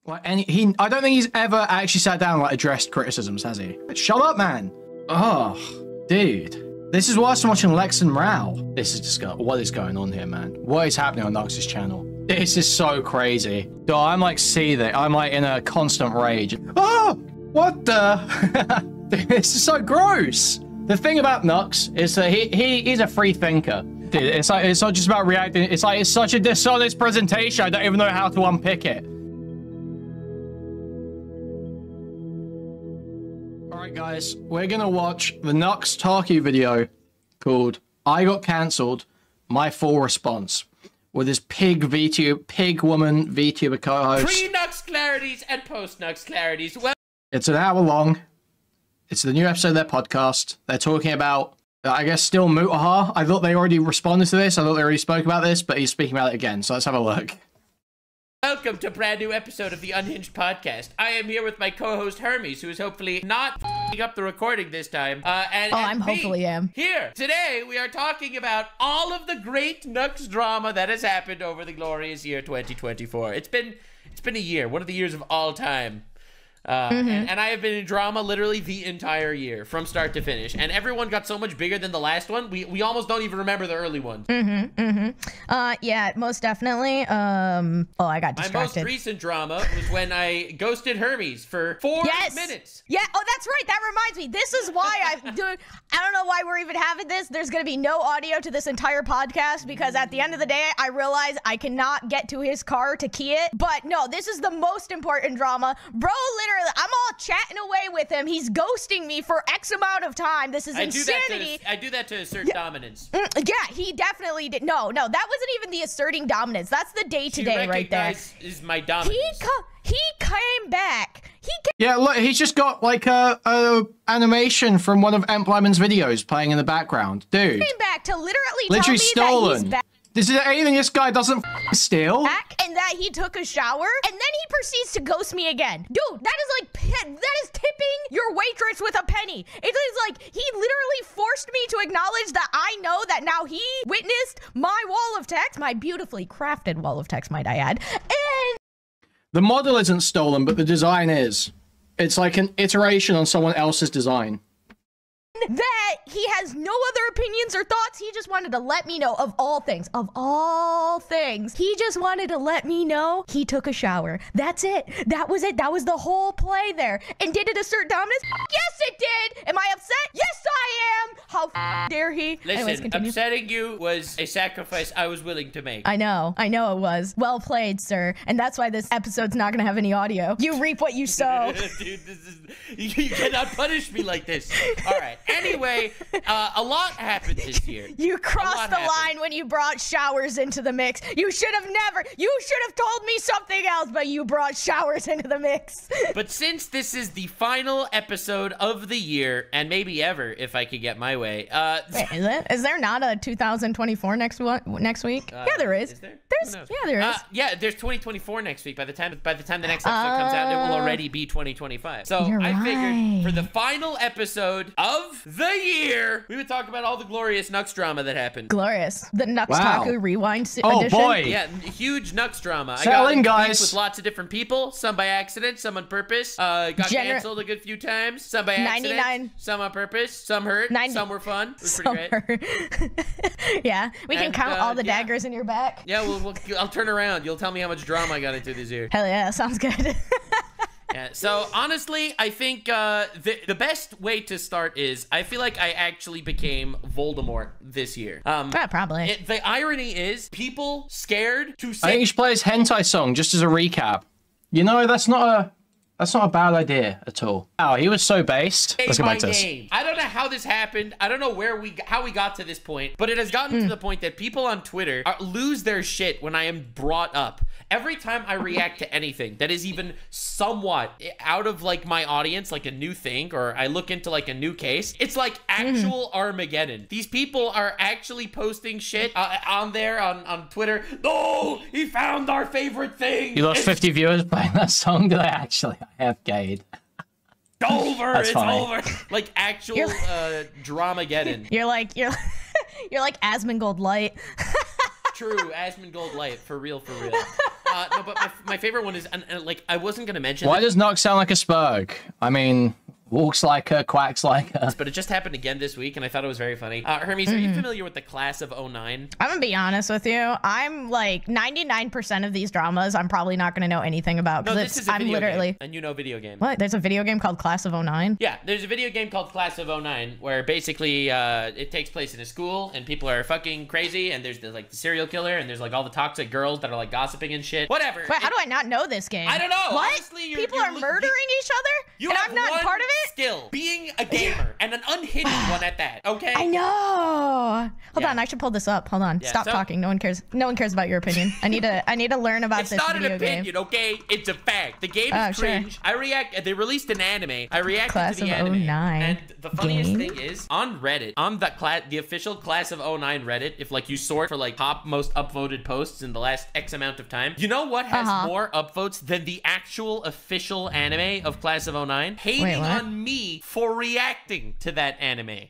Like, I don't think he's ever actually sat down and like addressed criticisms, has he? Shut up, man. Oh, dude. This is worse than watching Lex and Rao. This is disgusting. What is going on here, man? What is happening on Nux's channel? This is so crazy. Dude, I'm like seething. I'm like in a constant rage. Oh, what the? Dude, this is so gross. The thing about Nux is that he's a free thinker. Dude, it's not just about reacting. It's like it's such a dishonest presentation. I don't even know how to unpick it. Alright guys, we're gonna watch the NuxTaku video called I Got Cancelled, My Full Response, with his pig woman VTuber co-host. Pre-Nux clarities and post-Nux clarities. Well, it's an hour long. It's the new episode of their podcast. They're talking about, I guess, still Mutaha. I thought they already responded to this. I thought they already spoke about this, but he's speaking about it again. So let's have a look. welcome to a brand new episode of the Unhinged Podcast. I am here with my co-host Hermes, who is hopefully not f***ing up the recording this time. I'm hopefully am. Here, today we are talking about all of the great Nux drama that has happened over the glorious year 2024. It's been a year, one of the years of all time. And I have been in drama literally the entire year, from start to finish. And everyone got so much bigger than the last one, we almost don't even remember the early ones. Yeah, most definitely. Oh, I got distracted. My most recent drama was when I ghosted Hermes for 4 minutes. Yeah, oh, that's right. That reminds me. This is why I don't know why we're even having this. There's going to be no audio to this entire podcast because at the end of the day, I realize I cannot get to his car to key it. But no, this is the most important drama. Bro, literally, I'm all chatting away with him. He's ghosting me for X amount of time. This is insanity. I do that to assert dominance. Yeah, he definitely did. No, that wasn't even the asserting dominance. That's the day-to-day right there. Is my dominance. He came back. Yeah, look, he's just got like a animation from one of Emplyman's videos playing in the background. Dude. He came back to literally tell me stolen. that he's back. Is there anything this guy doesn't steal? And that he took a shower, and then he proceeds to ghost me again. Dude, that is tipping your waitress with a penny. It is like, he literally forced me to acknowledge that I know that now he witnessed my wall of text, my beautifully crafted wall of text, might I add, and... The model isn't stolen, but the design is. It's like an iteration on someone else's design. That he has no other opinions or thoughts. He just wanted to let me know, of all things, he just wanted to let me know he took a shower. That's it. That was it. That was the whole play there. And did it assert dominance? Yes, it did. Am I upset? Yes, I am. How dare he? Listen, upsetting you was a sacrifice I was willing to make. I know it was. Well played, sir. And that's why this episode's not going to have any audio. You reap what you sow. Dude, you cannot punish me like this. All right. Anyway, a lot happened this year. You crossed the line when you brought showers into the mix. You should have told me something else, but you brought showers into the mix. But since this is the final episode of the year, and maybe ever, if I could get my way. Wait, is there not a 2024 next week? Yeah, there is. Is there? There is. Yeah, there's 2024 next week. By the time the next episode comes out, it will already be 2025. So I figured for the final episode of the year, we would talk about all the glorious Nux drama that happened. Glorious. The NuxTaku Rewind edition. Oh boy. Yeah, huge Nux drama. Selling, I got guys. with lots of different people, some by accident, some on purpose. Got canceled a good few times, some by accident, 99. some on purpose, some hurt, some were fun. It was pretty great. Yeah, we can count all the daggers in your back. Yeah, I'll turn around. You'll tell me how much drama I got into this year. Hell yeah, sounds good. Yeah, so honestly, I think the best way to start is I feel like I actually became Voldemort this year. Probably. The irony is people scared to say. I think you should play his hentai song just as a recap. You know, that's not a bad idea at all. Oh, he was so based. Let's go back to this. I don't know how this happened. I don't know how we got to this point, but it has gotten to the point that people on Twitter lose their shit when I am brought up. Every time I react to anything that is even somewhat out of like my audience, like a new thing, or I look into like a new case, it's like actual Armageddon. These people are actually posting shit on there on Twitter. No, he found our favorite thing. You lost 50 viewers playing that song. Did I actually? I have gayed. It's over. Like actual Dramageddon. You're like Asmongold Light. True, Asmongold Light, for real. No, but my favorite one is, and like, I wasn't gonna mention. Why does Nux sound like a Spurg? I mean, walks like her, quacks like her. But it just happened again this week, and I thought it was very funny. Hermes, are you familiar with the class of 09? I'm gonna be honest with you. I'm like 99% of these dramas I'm probably not gonna know anything about. No, this is a video literally game, and you know video game. What? There's a video game called Class of 09? Yeah, there's a video game called Class of 09 where basically it takes place in a school and people are fucking crazy and there's like the serial killer and there's like all the toxic girls that are like gossiping and shit. Whatever. Wait, how do I not know this game? I don't know. What? Honestly, People are murdering each other? You and have I'm not one part of it? skill, being a gamer, and an unhinged one at that, okay? I know. Hold Yeah. on, I should pull this up. Hold on. Yeah, Stop so- talking. No one cares. No one cares about your opinion. I need to learn about It's this not an video opinion, game. okay? It's a fact. The game Oh, is sure. cringe. They released an anime. I reacted Class to the of anime. 09 And the funniest game? thing is, on Reddit, on the official Class of 09 Reddit, if like you sort for like top most upvoted posts in the last X amount of time, you know what has more upvotes than the actual official anime of Class of 09? Hating what? on me for reacting to that anime.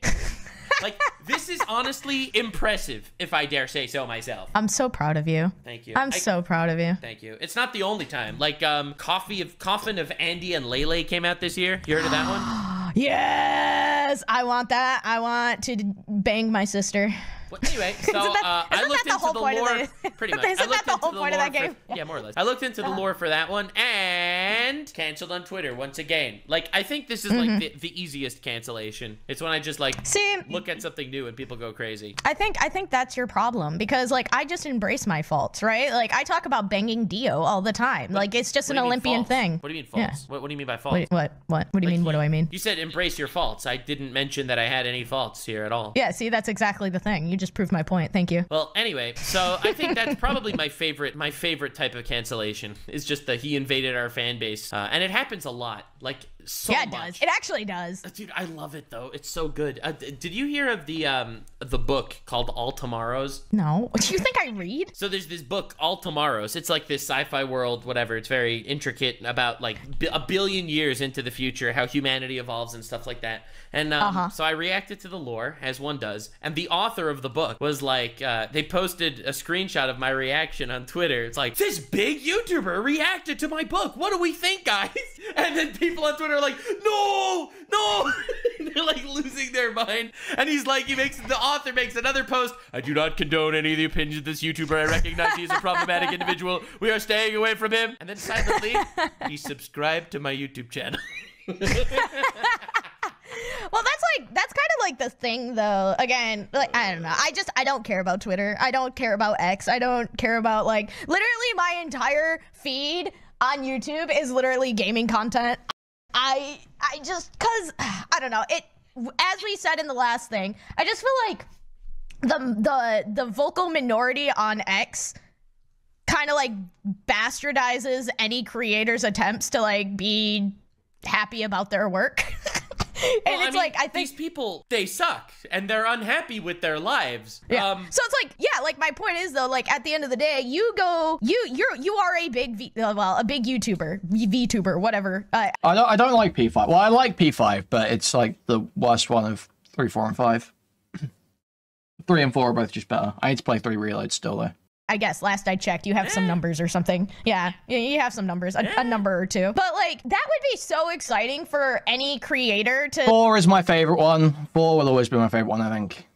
Like, this is honestly impressive, if I dare say so myself. I'm so proud of you. Thank you. I'm so proud of you. Thank you. It's not the only time. Like, Coffin of Andy and Lele came out this year. You heard of that one? Yes, I want that. I want to bang my sister. Well, anyway, so I looked into the lore. Pretty much. Isn't that the whole point of that game? Yeah, more or less. I looked into the lore for that one and canceled on Twitter once again. Like, I think this is like the easiest cancellation. It's when I just like look at something new and people go crazy. I think that's your problem because like I just embrace my faults, right? Like I talk about banging Dio all the time. Like it's just an Olympian thing. What do you mean false? Yeah. What do you mean by false? What do you mean? What do I mean? You said embrace your faults. I didn't mention that I had any faults here at all. Yeah, see, that's exactly the thing. You just proved my point. Thank you. Well, anyway, so I think that's probably my favorite type of cancellation is just the he invaded our fan base. And it happens a lot. Like, so yeah, it much. does. It actually does. Dude, I love it though. It's so good. Did you hear of the book called All Tomorrows? No. Do you think I read? So there's this book, All Tomorrows. It's like this sci-fi world, whatever. It's very intricate about like a billion years into the future, how humanity evolves and stuff like that. And so I reacted to the lore, as one does. And the author of the book was like, they posted a screenshot of my reaction on Twitter. It's like, this big YouTuber reacted to my book. What do we think, guys? And then people on Twitter are like, no. They're like losing their mind. And he's like, the author makes another post. I do not condone any of the opinions of this YouTuber. I recognize he is a problematic individual. We are staying away from him. And then silently, he subscribed to my YouTube channel. Well, that's kind of like the thing, though. Again, like, I don't know. I don't care about Twitter. I don't care about X. I don't care about, like, literally my entire feed on YouTube is literally gaming content. I just, cause, I don't know. As we said in the last thing, I just feel like the vocal minority on X kind of, like, bastardizes any creator's attempts to, like, be happy about their work. And it's like, I think these people, they suck and they're unhappy with their lives. Yeah. So it's like, yeah, like my point is though, like at the end of the day, you are a big a big YouTuber, VTuber, whatever. I don't like P5. Well, I like P5, but it's like the worst one of 3, 4, and 5. 3 and 4 are both just better. I need to play 3 reloads still though. I guess last I checked, you have some numbers or something. Yeah, you have some numbers, a number or two. But like, that would be so exciting for any creator to 4 is my favorite one. 4 will always be my favorite one, I think.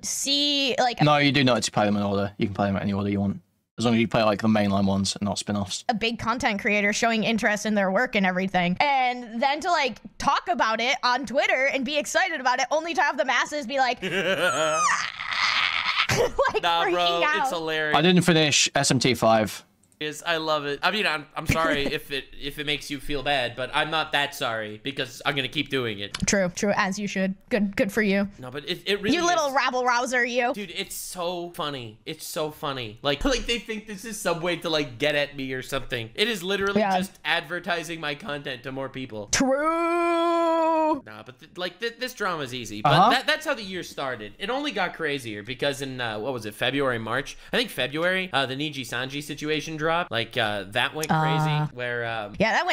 see, like, No, you do not have to play them in order. You can play them in any order you want. As long as you play like the mainline ones and not spin-offs. a big content creator showing interest in their work and everything. And then to like talk about it on Twitter and be excited about it, only to have the masses be like, like Nah, bro, freaking out. it's hilarious. I didn't finish SMT5. I love it. I mean, I'm sorry if it makes you feel bad, but I'm not that sorry because I'm gonna keep doing it. True, as you should. Good for you. No, but it really You little is. rabble rouser, you. Dude, it's so funny. It's so funny. Like they think this is some way to like get at me or something. It is literally just advertising my content to more people. True. Nah, but this drama is easy. But that's how the year started. It only got crazier because in what was it, February, March? I think February, the Niji Sanji situation dropped. Like that went crazy. Where yeah, that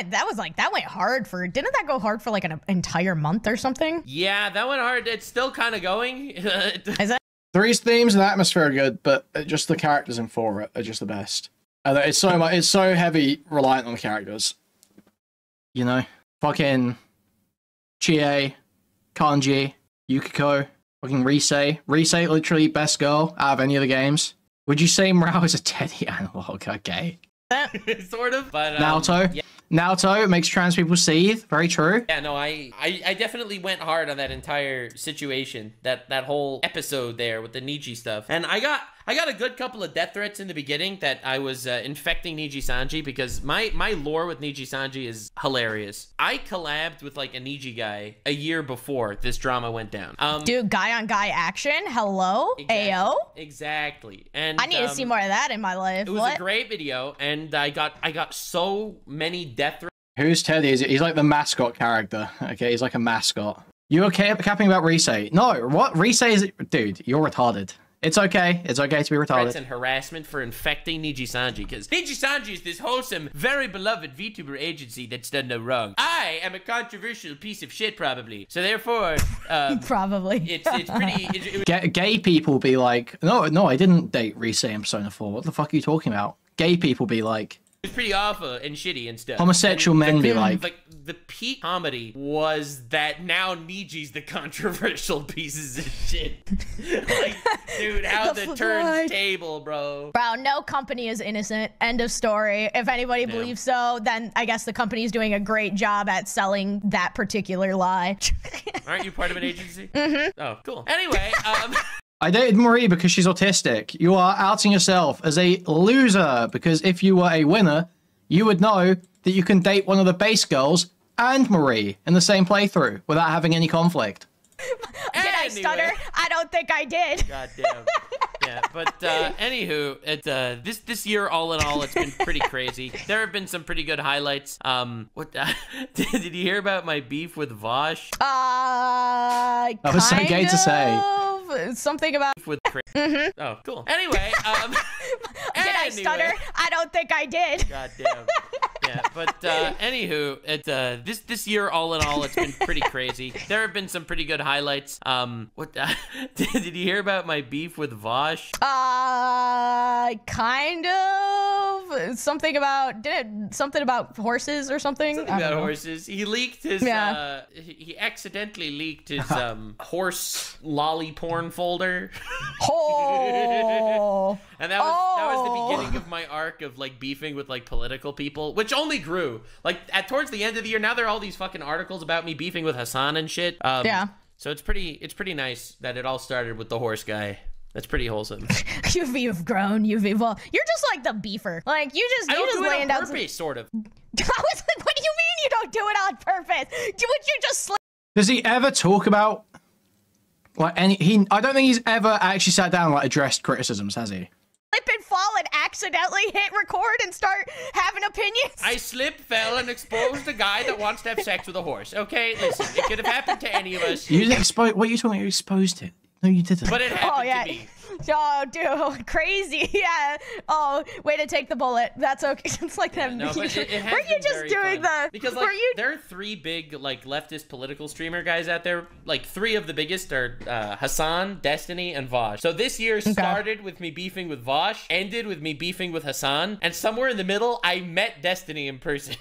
went hard for. Didn't that go hard for like an entire month or something? yeah, that went hard. It's still kind of going. Is it? 3's themes and atmosphere are good, but just the characters in 4 are just the best. And it's so much, it's so heavy reliant on the characters. You know? Fucking Chie, Kanji, Yukiko, fucking Rise. Rise literally best girl out of any of the games. Would you say Mrao is a teddy analog? Okay. Sort of, but Naoto. yeah. Naoto makes trans people seethe. Very true. Yeah, no, I definitely went hard on that entire situation, that whole episode there with the Niji stuff, and I got a good couple of death threats in the beginning that I was infecting Niji-sanji, because my lore with Niji-sanji is hilarious. I collabed with like a Niji guy a year before this drama went down. Dude, guy on guy action. Hello, exactly, Ayo. Exactly, and I need to see more of that in my life. It was a great video, and I got so many death threats. Who's Teddy? He's like the mascot character. Okay, he's like a mascot. You okay capping about Rise? No, what? Rise is... Dude, you're retarded. It's okay. It's okay to be retarded. Threats and harassment for infecting Niji-sanji, because Niji-sanji is this wholesome, very beloved VTuber agency that's done no wrong. I am a controversial piece of shit, probably. So therefore, probably. It's pretty... Gay people be like, no, I didn't date Rise in Persona 4. What the fuck are you talking about? Gay people be like... It's pretty awful and shitty and stuff. Homosexual men be like... The peak comedy was that now Niji's the controversial pieces of shit. Like, dude, how the turns table, bro. Bro, no company is innocent. End of story. If anybody believes so, then I guess the company's doing a great job at selling that particular lie. Aren't you part of an agency? Mm-hmm. Oh, cool. Anyway, I dated Marie because she's autistic. You are outing yourself as a loser, because if you were a winner, you would know that you can date one of the base girls and Marie in the same playthrough without having any conflict. Did I stutter? I don't think I did. God damn. Yeah, but anywho, this year, all in all, it's been pretty crazy. There have been some pretty good highlights. Did you hear about my beef with Vosh? That was so gay to say. Something about with Oh, cool. Anyway, did I stutter? I don't think I did. God damn. Yeah, but anywho, this year, all in all, it's been pretty crazy. There have been some pretty good highlights. Did you hear about my beef with Vosh? Kind of. Something about horses or something. Something about horses. He leaked his. He accidentally leaked his horse lolly porn folder. Oh. And that was the beginning of my arc of like beefing with like political people, which only grew. Like towards the end of the year, now there are all these fucking articles about me beefing with Hassan and shit. Yeah. So it's pretty nice that it all started with the horse guy. That's pretty wholesome. You've grown, you've evolved. You're just like the beefer. Like you just laying down purpose, sort of. What do you mean you don't do it on purpose? Would you just slip? Does he ever talk about like any? I don't think he's ever actually sat down and like addressed criticisms, has he? Slip and fall and accidentally hit record and start having opinions? I slipped, fell, and exposed a guy that wants to have sex with a horse. Okay, listen, it could have happened to any of us. You didn't expose. What are you talking about? You exposed it. No, you didn't. But it happened to me. Oh, dude, crazy. Yeah. Oh, way to take the bullet. That's okay. It's like that. No, but it has were you just doing the? Because like there are three big like leftist political streamer guys out there. Like three of the biggest are Hassan, Destiny, and Vosh. So this year started with me beefing with Vosh, ended with me beefing with Hassan, and somewhere in the middle, I met Destiny in person.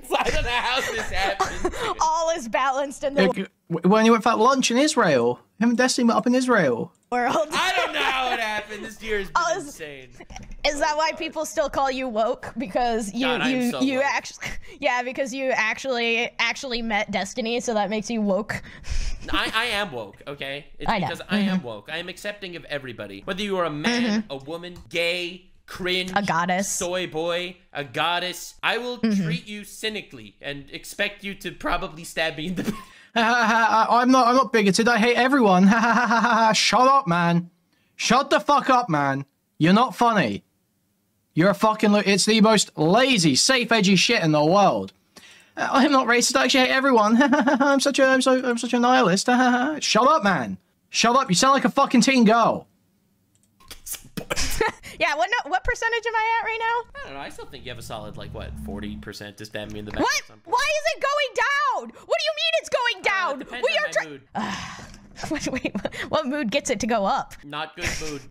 So I don't know how this happened. All is balanced in the when you went for that lunch in Israel. Him and Destiny met up in Israel. World. I don't know how it happened. This year has been insane. Is that why people still call you woke? Because you actually met Destiny, so that makes you woke. I am woke, okay? It's because I am woke. I am accepting of everybody. Whether you are a man, a woman, gay, cringe, a goddess, soy boy, a goddess, I will treat you cynically and expect you to probably stab me in the I'm not bigoted. I hate everyone. Shut up, man. Shut the fuck up, man. You're not funny. You're a fucking... It's the most lazy, safe, edgy shit in the world. I'm not racist. I actually hate everyone. I'm such a nihilist. Shut up, man. Shut up. You sound like a fucking teen girl. Yeah, what percentage am I at right now? I don't know. I still think you have a solid, like, what, 40% to stab me in the back. What? Why is it going down? What do you mean it's going down? Depends on my mood. Wait, what mood gets it to go up? Not good mood.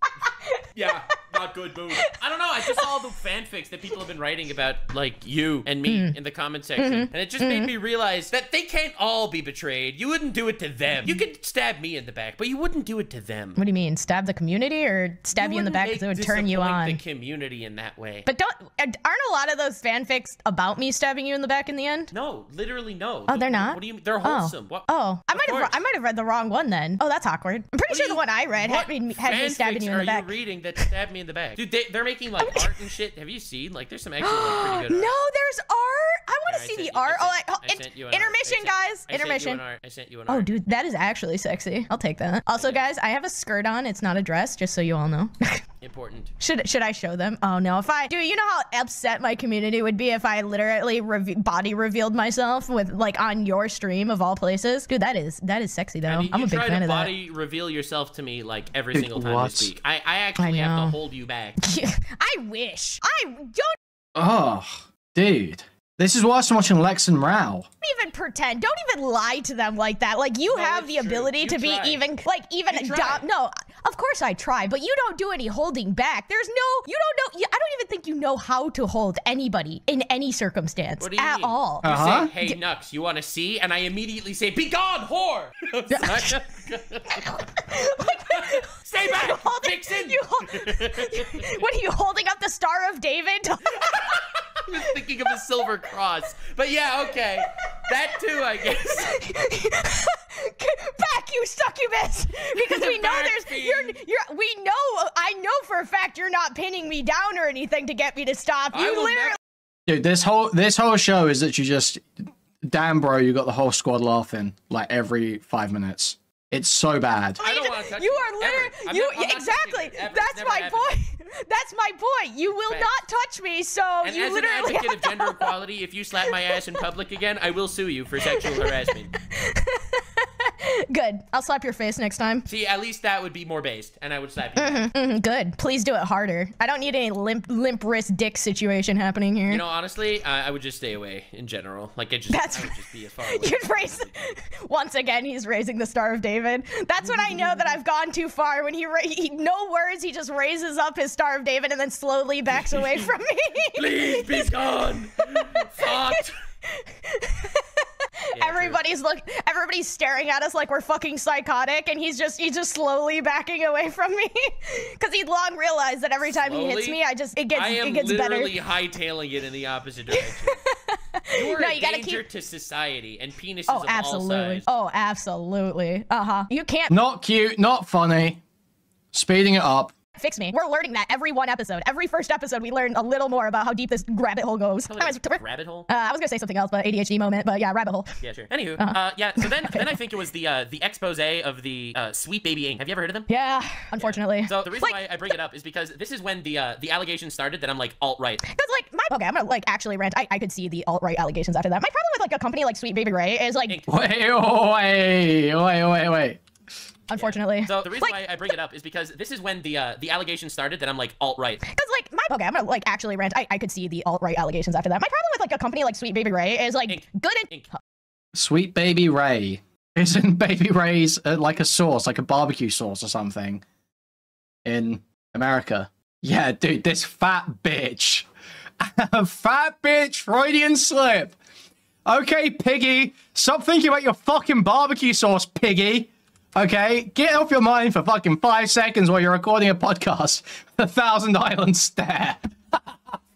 Yeah, not good move. I don't know. I just saw the fanfics that people have been writing about, like, you and me in the comment section. And it just made me realize that they can't all be betrayed. You wouldn't do it to them. You could stab me in the back, but you wouldn't do it to them. What do you mean? Stab the community or stab you in the back because it would turn you on? The community in that way. But aren't a lot of those fanfics about me stabbing you in the back in the end? No, literally no. Oh, they're not? What do you mean? They're wholesome. What? Oh, I might have read the wrong one then. Oh, that's awkward. I'm pretty sure the one I read had me stabbing you in the back. Are you reading that stabbed me in the back? Dude, they're making like art and shit. Have you seen? Like, there's some actually like, pretty good art. No, there's art. I want to see the art. Intermission, guys. Intermission. I sent you an art. Oh, dude, that is actually sexy. I'll take that. Also, guys, I have a skirt on. It's not a dress, just so you all know. Important. Should I show them? Oh no, dude, you know how upset my community would be if I literally body revealed myself with like on your stream of all places? Dude, that is sexy though. I'm a big fan of that. You try to body reveal yourself to me like every single time you speak. I actually have to hold you back. I wish. I don't. Oh, dude. This is worse than watching Lex and Rao. Don't even pretend. Don't even lie to them like that. Like you have the ability to be even no, of course I try, but you don't do any holding back. You don't know. I don't even think you know how to hold anybody in any circumstance at all. You say, hey, Nux, you want to see? And I immediately say, be gone, whore! Stay back, Vixen! What are you holding up the Star of David? I was thinking of the Silver Cross. But yeah, okay. That too, I guess. Back, you succubus! Because we know I know for a fact you're not pinning me down or anything to get me to stop. You literally. Dude, this whole show is that you just, damn bro, you got the whole squad laughing like every 5 minutes. It's so bad. I don't want to touch you. Are literally exactly. That's my point. That's my point. You will not touch me, so and you as literally. An advocate of gender equality, if you slap my ass in public again, I will sue you for sexual harassment. Good. I'll slap your face next time. See, at least that would be more based, and I would slap you. Good. Please do it harder. I don't need any limp wrist dick situation happening here. You know, honestly, I would just stay away in general. Like, I would just be as far away. You'd raise. Once again, he's raising the Star of David. That's when I know that I've gone too far. When he no words, he just raises up his Star of David and then slowly backs away from me. Please be gone. Fuck. Yeah, everybody's staring at us like we're fucking psychotic, and he's just slowly backing away from me because he'd long realized that every time he hits me, it gets better. I am literally hightailing it in the opposite direction. You're a danger to society and penises of all sizes. Oh, absolutely. You can't. Not cute, not funny. Speeding it up. Fix me. We're learning that every one episode. Every first episode, we learn a little more about how deep this rabbit hole goes. Rabbit hole? I was gonna say something else, but ADHD moment. But yeah, rabbit hole. Yeah, sure. Anywho, yeah. So then I think it was the expose of the Sweet Baby Inc. Have you ever heard of them? Yeah, unfortunately. So the reason why I bring it up is because this is when the allegations started that I'm like alt-right. Because I'm gonna like actually rant. I could see the alt-right allegations after that. My problem with like a company like Sweet Baby Ray is like. Wait. Unfortunately. So the reason why I bring it up is because this is when the allegations started that I'm like alt-right. Because like I'm gonna like actually rant. I could see the alt-right allegations after that. My problem with like a company like Sweet Baby Ray is like good and Sweet Baby Ray. Isn't Baby Ray's like a sauce, like a barbecue sauce or something in America? Yeah, dude, this fat bitch. Fat bitch, Freudian slip. Okay, piggy, stop thinking about your fucking barbecue sauce, piggy. Okay, get off your mind for fucking 5 seconds while you're recording a podcast. 1,000 Island stare.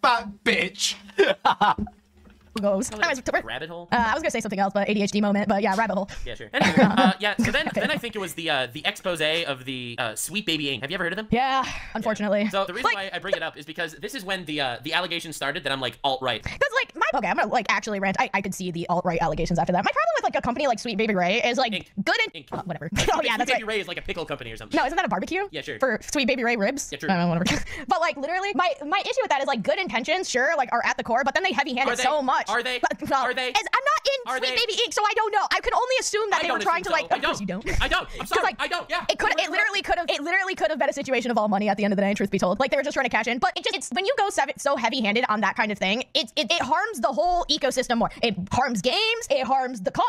Fat bitch. goes. Rabbit hole? I was gonna say something else, but ADHD moment. But yeah, rabbit hole. Yeah, sure. Anyway, yeah. So then I think it was the expose of the Sweet Baby Inc. Have you ever heard of them? Yeah, unfortunately. Yeah. So the reason why I bring it up is because this is when the allegations started that I'm like alt-right. Because like I'm gonna like actually rant. I could see the alt-right allegations after that. My problem with like a company like Sweet Baby Ray is like good and whatever. Oh yeah, that's Sweet Baby Ray is like a pickle company or something. No, isn't that a barbecue? Yeah, sure. For Sweet Baby Ray ribs. Yeah, true. I don't know, whatever. But like literally, my issue with that is like good intentions, sure, like are at the core, but then they heavy-handed so much. Are they? Are they? I'm not in Are Sweet they? Baby Ink, so I don't know. I can only assume that they were trying to like. I don't. Of course you don't. I don't. I'm sorry. Like, I don't. Yeah. It literally could have been a situation of all money at the end of the day. Truth be told, like they were just trying to cash in. But it's when you go so heavy-handed on that kind of thing, it harms the whole ecosystem more. It harms games. It harms the cause.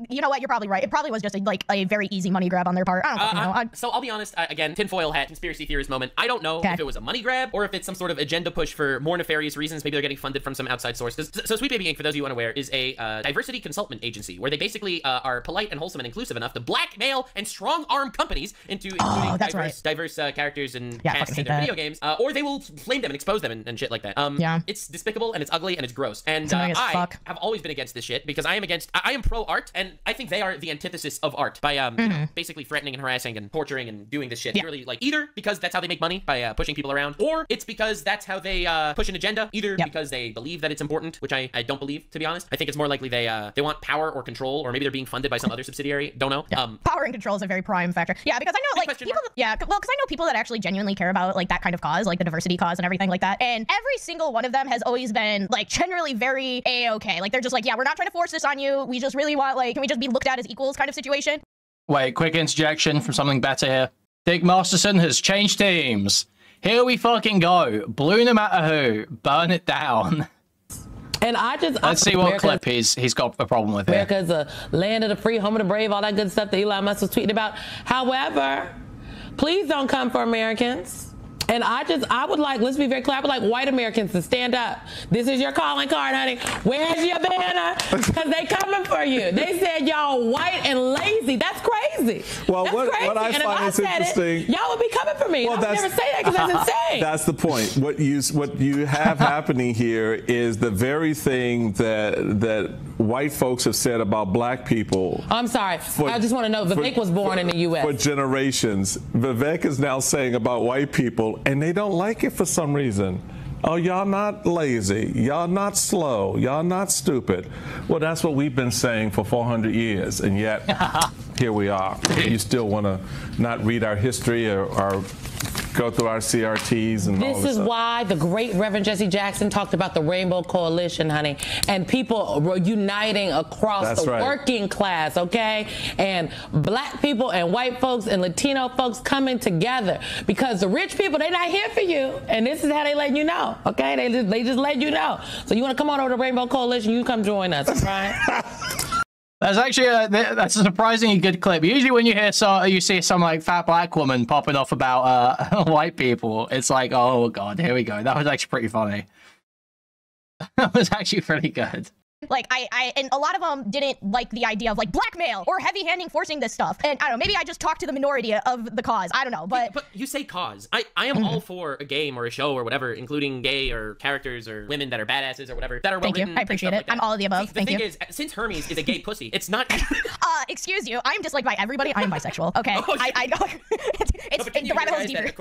You know what? You're probably right. It probably was just a very easy money grab on their part. I don't fucking know. So I'll be honest. Again, tinfoil hat, conspiracy theorist moment. I don't know if it was a money grab or if it's some sort of agenda push for more nefarious reasons. Maybe they're getting funded from some outside source. So Sweet Baby Ink, for those of you unaware, is a diversity consultant agency where they basically are polite and wholesome and inclusive enough to blackmail and strong-arm companies into including diverse characters and casts in their video games, or they will flame them and expose them and shit like that. It's despicable and it's ugly and it's gross. And I have always been against this shit because I am pro-art, and I think they are the antithesis of art by basically threatening and harassing and torturing and doing this shit. Purely like either because that's how they make money by pushing people around, or it's because that's how they push an agenda. Either because they believe that it's important, which I don't believe, to be honest. I think it's more likely they want power or control, or maybe they're being funded by some other subsidiary. Don't know. Power and control is a very prime factor. Yeah, because I know like people. Because I know people that actually genuinely care about like that kind of cause, like the diversity cause and everything like that. And every single one of them has always been like generally very A-okay. Like they're just like, yeah, we're not trying to force this on you. We just really want like, can we just be looked at as equals kind of situation? Wait, quick interjection from something better here. Dick Masterson has changed teams. Here we fucking go. Blue no matter who. Burn it down. And let's see what clip he's got a problem with here. America's a land of the free, home of the brave, all that good stuff that Elon Musk was tweeting about. However, please don't come for Americans. And I would like, let's be very clear, I would like white Americans to stand up. This is your calling card, honey. Where's your banner? Because they coming for you. They said y'all white and lazy. That's crazy. Well, that's what crazy. I find is interesting. Y'all would be coming for me. Well, I would never say that because that's insane. That's the point. What you have happening here is the very thing that white folks have said about black people. I'm sorry. I just want to know, Vivek was born in the U.S. For generations. Vivek is now saying about white people, and they don't like it for some reason. Oh, y'all not lazy. Y'all not slow. Y'all not stupid. Well, that's what we've been saying for 400 years, and yet here we are. You still want to not read our history or go through our CRTs and all this This is stuff. why the great Reverend Jesse Jackson talked about the Rainbow Coalition, honey, and people were uniting across the working class, okay? And black people and white folks and Latino folks coming together because the rich people, they're not here for you, and this is how they let you know, okay? They just let you know. So you want to come on over to the Rainbow Coalition, you come join us, right? That's actually that's a surprisingly good clip. Usually when you see some like fat black woman popping off about white people, it's like, oh god, here we go. That was actually pretty funny. That was actually pretty good. Like and a lot of them didn't like the idea of like blackmail or heavy-handing forcing this stuff. And I don't know, maybe I just talked to the minority of the cause. I don't know, but you say cause. I am all for a game or a show or whatever, including gay or characters or women that are badasses or whatever that are well written. I appreciate it. Like I'm all of the above. The thing is, since Hermes is a gay pussy, it's not. Excuse you. I'm disliked by everybody. I am bisexual. Okay. Oh, I the rabbit hole is deeper.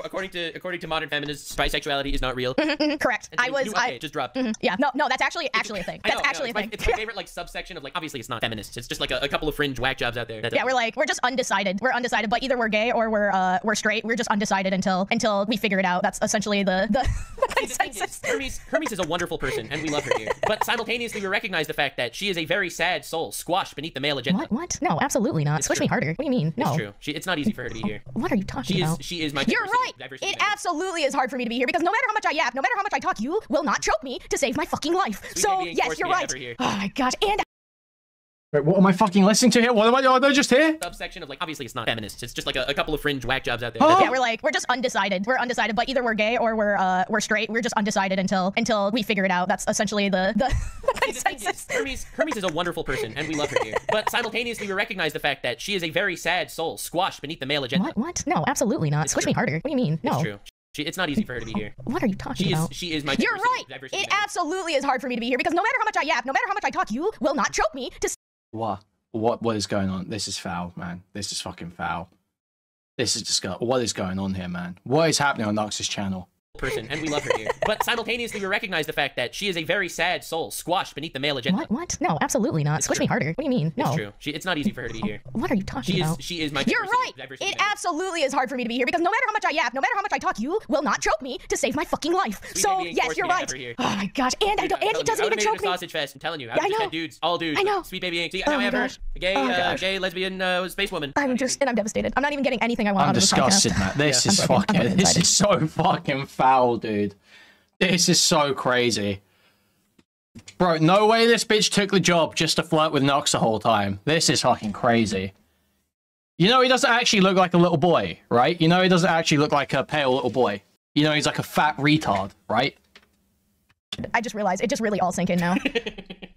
According to modern feminists, bisexuality is not real. Correct. It just dropped. Yeah. No. That's actually a thing. That's actually a thing. It's my favorite like subsection of like, obviously it's not feminist. It's just like a couple of fringe whack jobs out there. Yeah, we're just undecided. We're undecided, but either we're gay or we're straight. We're just undecided until we figure it out. That's essentially the consensus. Hermes is a wonderful person, and we love her here. But simultaneously, we recognize the fact that she is a very sad soul, squashed beneath the male agenda. What? No, absolutely not. Squish me harder. What do you mean? No. It's true. It's not easy for her to be here. What are you talking about? She is my. You're right. It absolutely is hard for me to be here because no matter how much I yap, no matter how much I talk, you will not choke me to save my fucking life. So yes, you're right. Oh my gosh. And wait, what am I fucking listening to here? What am I just here? Subsection of like, obviously it's not feminist. It's just like a couple of fringe whack jobs out there. Oh. Yeah, we're just undecided. We're undecided, but either we're gay or we're straight. We're just undecided until we figure it out. That's essentially the consensus. Hermes is a wonderful person, and we love her here. But simultaneously, we recognize the fact that she is a very sad soul, squashed beneath the male agenda. What? No, absolutely not. Squish me harder. What do you mean? No. It's true. It's not easy for her to be here. What are you talking about? She is my. You're right. It absolutely is hard for me to be here because no matter how much I yap, no matter how much I talk, you will not choke me to. What is going on? This is foul, man. This is fucking foul. This is disgusting. What is going on here, man? What is happening on Nux's channel? person, and we love her here. But simultaneously, we recognize the fact that she is a very sad soul, squashed beneath the male agenda. What? No, absolutely not. Squish me harder. What do you mean? No. It's true. It's not easy for her to be here. What are you talking about? She is my You're right. It absolutely is hard for me to be here because no matter how much I yap, no matter how much I talk, you will not choke me to save my fucking life. So yes, you're right. Oh my gosh, and he doesn't even choke me. Sausage fest. I'm telling you. I know. Dudes, all dudes. I know. Sweet baby ink. See, now I have her. Gay, lesbian, space woman. I'm devastated. I'm not even getting anything I want. I'm disgusted, Matt. This is fucking. This is so fucking foul, dude. This is so crazy. Bro, no way this bitch took the job just to flirt with Nux the whole time. This is fucking crazy. You know he doesn't actually look like a little boy, right? You know he doesn't actually look like a pale little boy. You know he's like a fat retard, right? I just realized it just really all sank in now.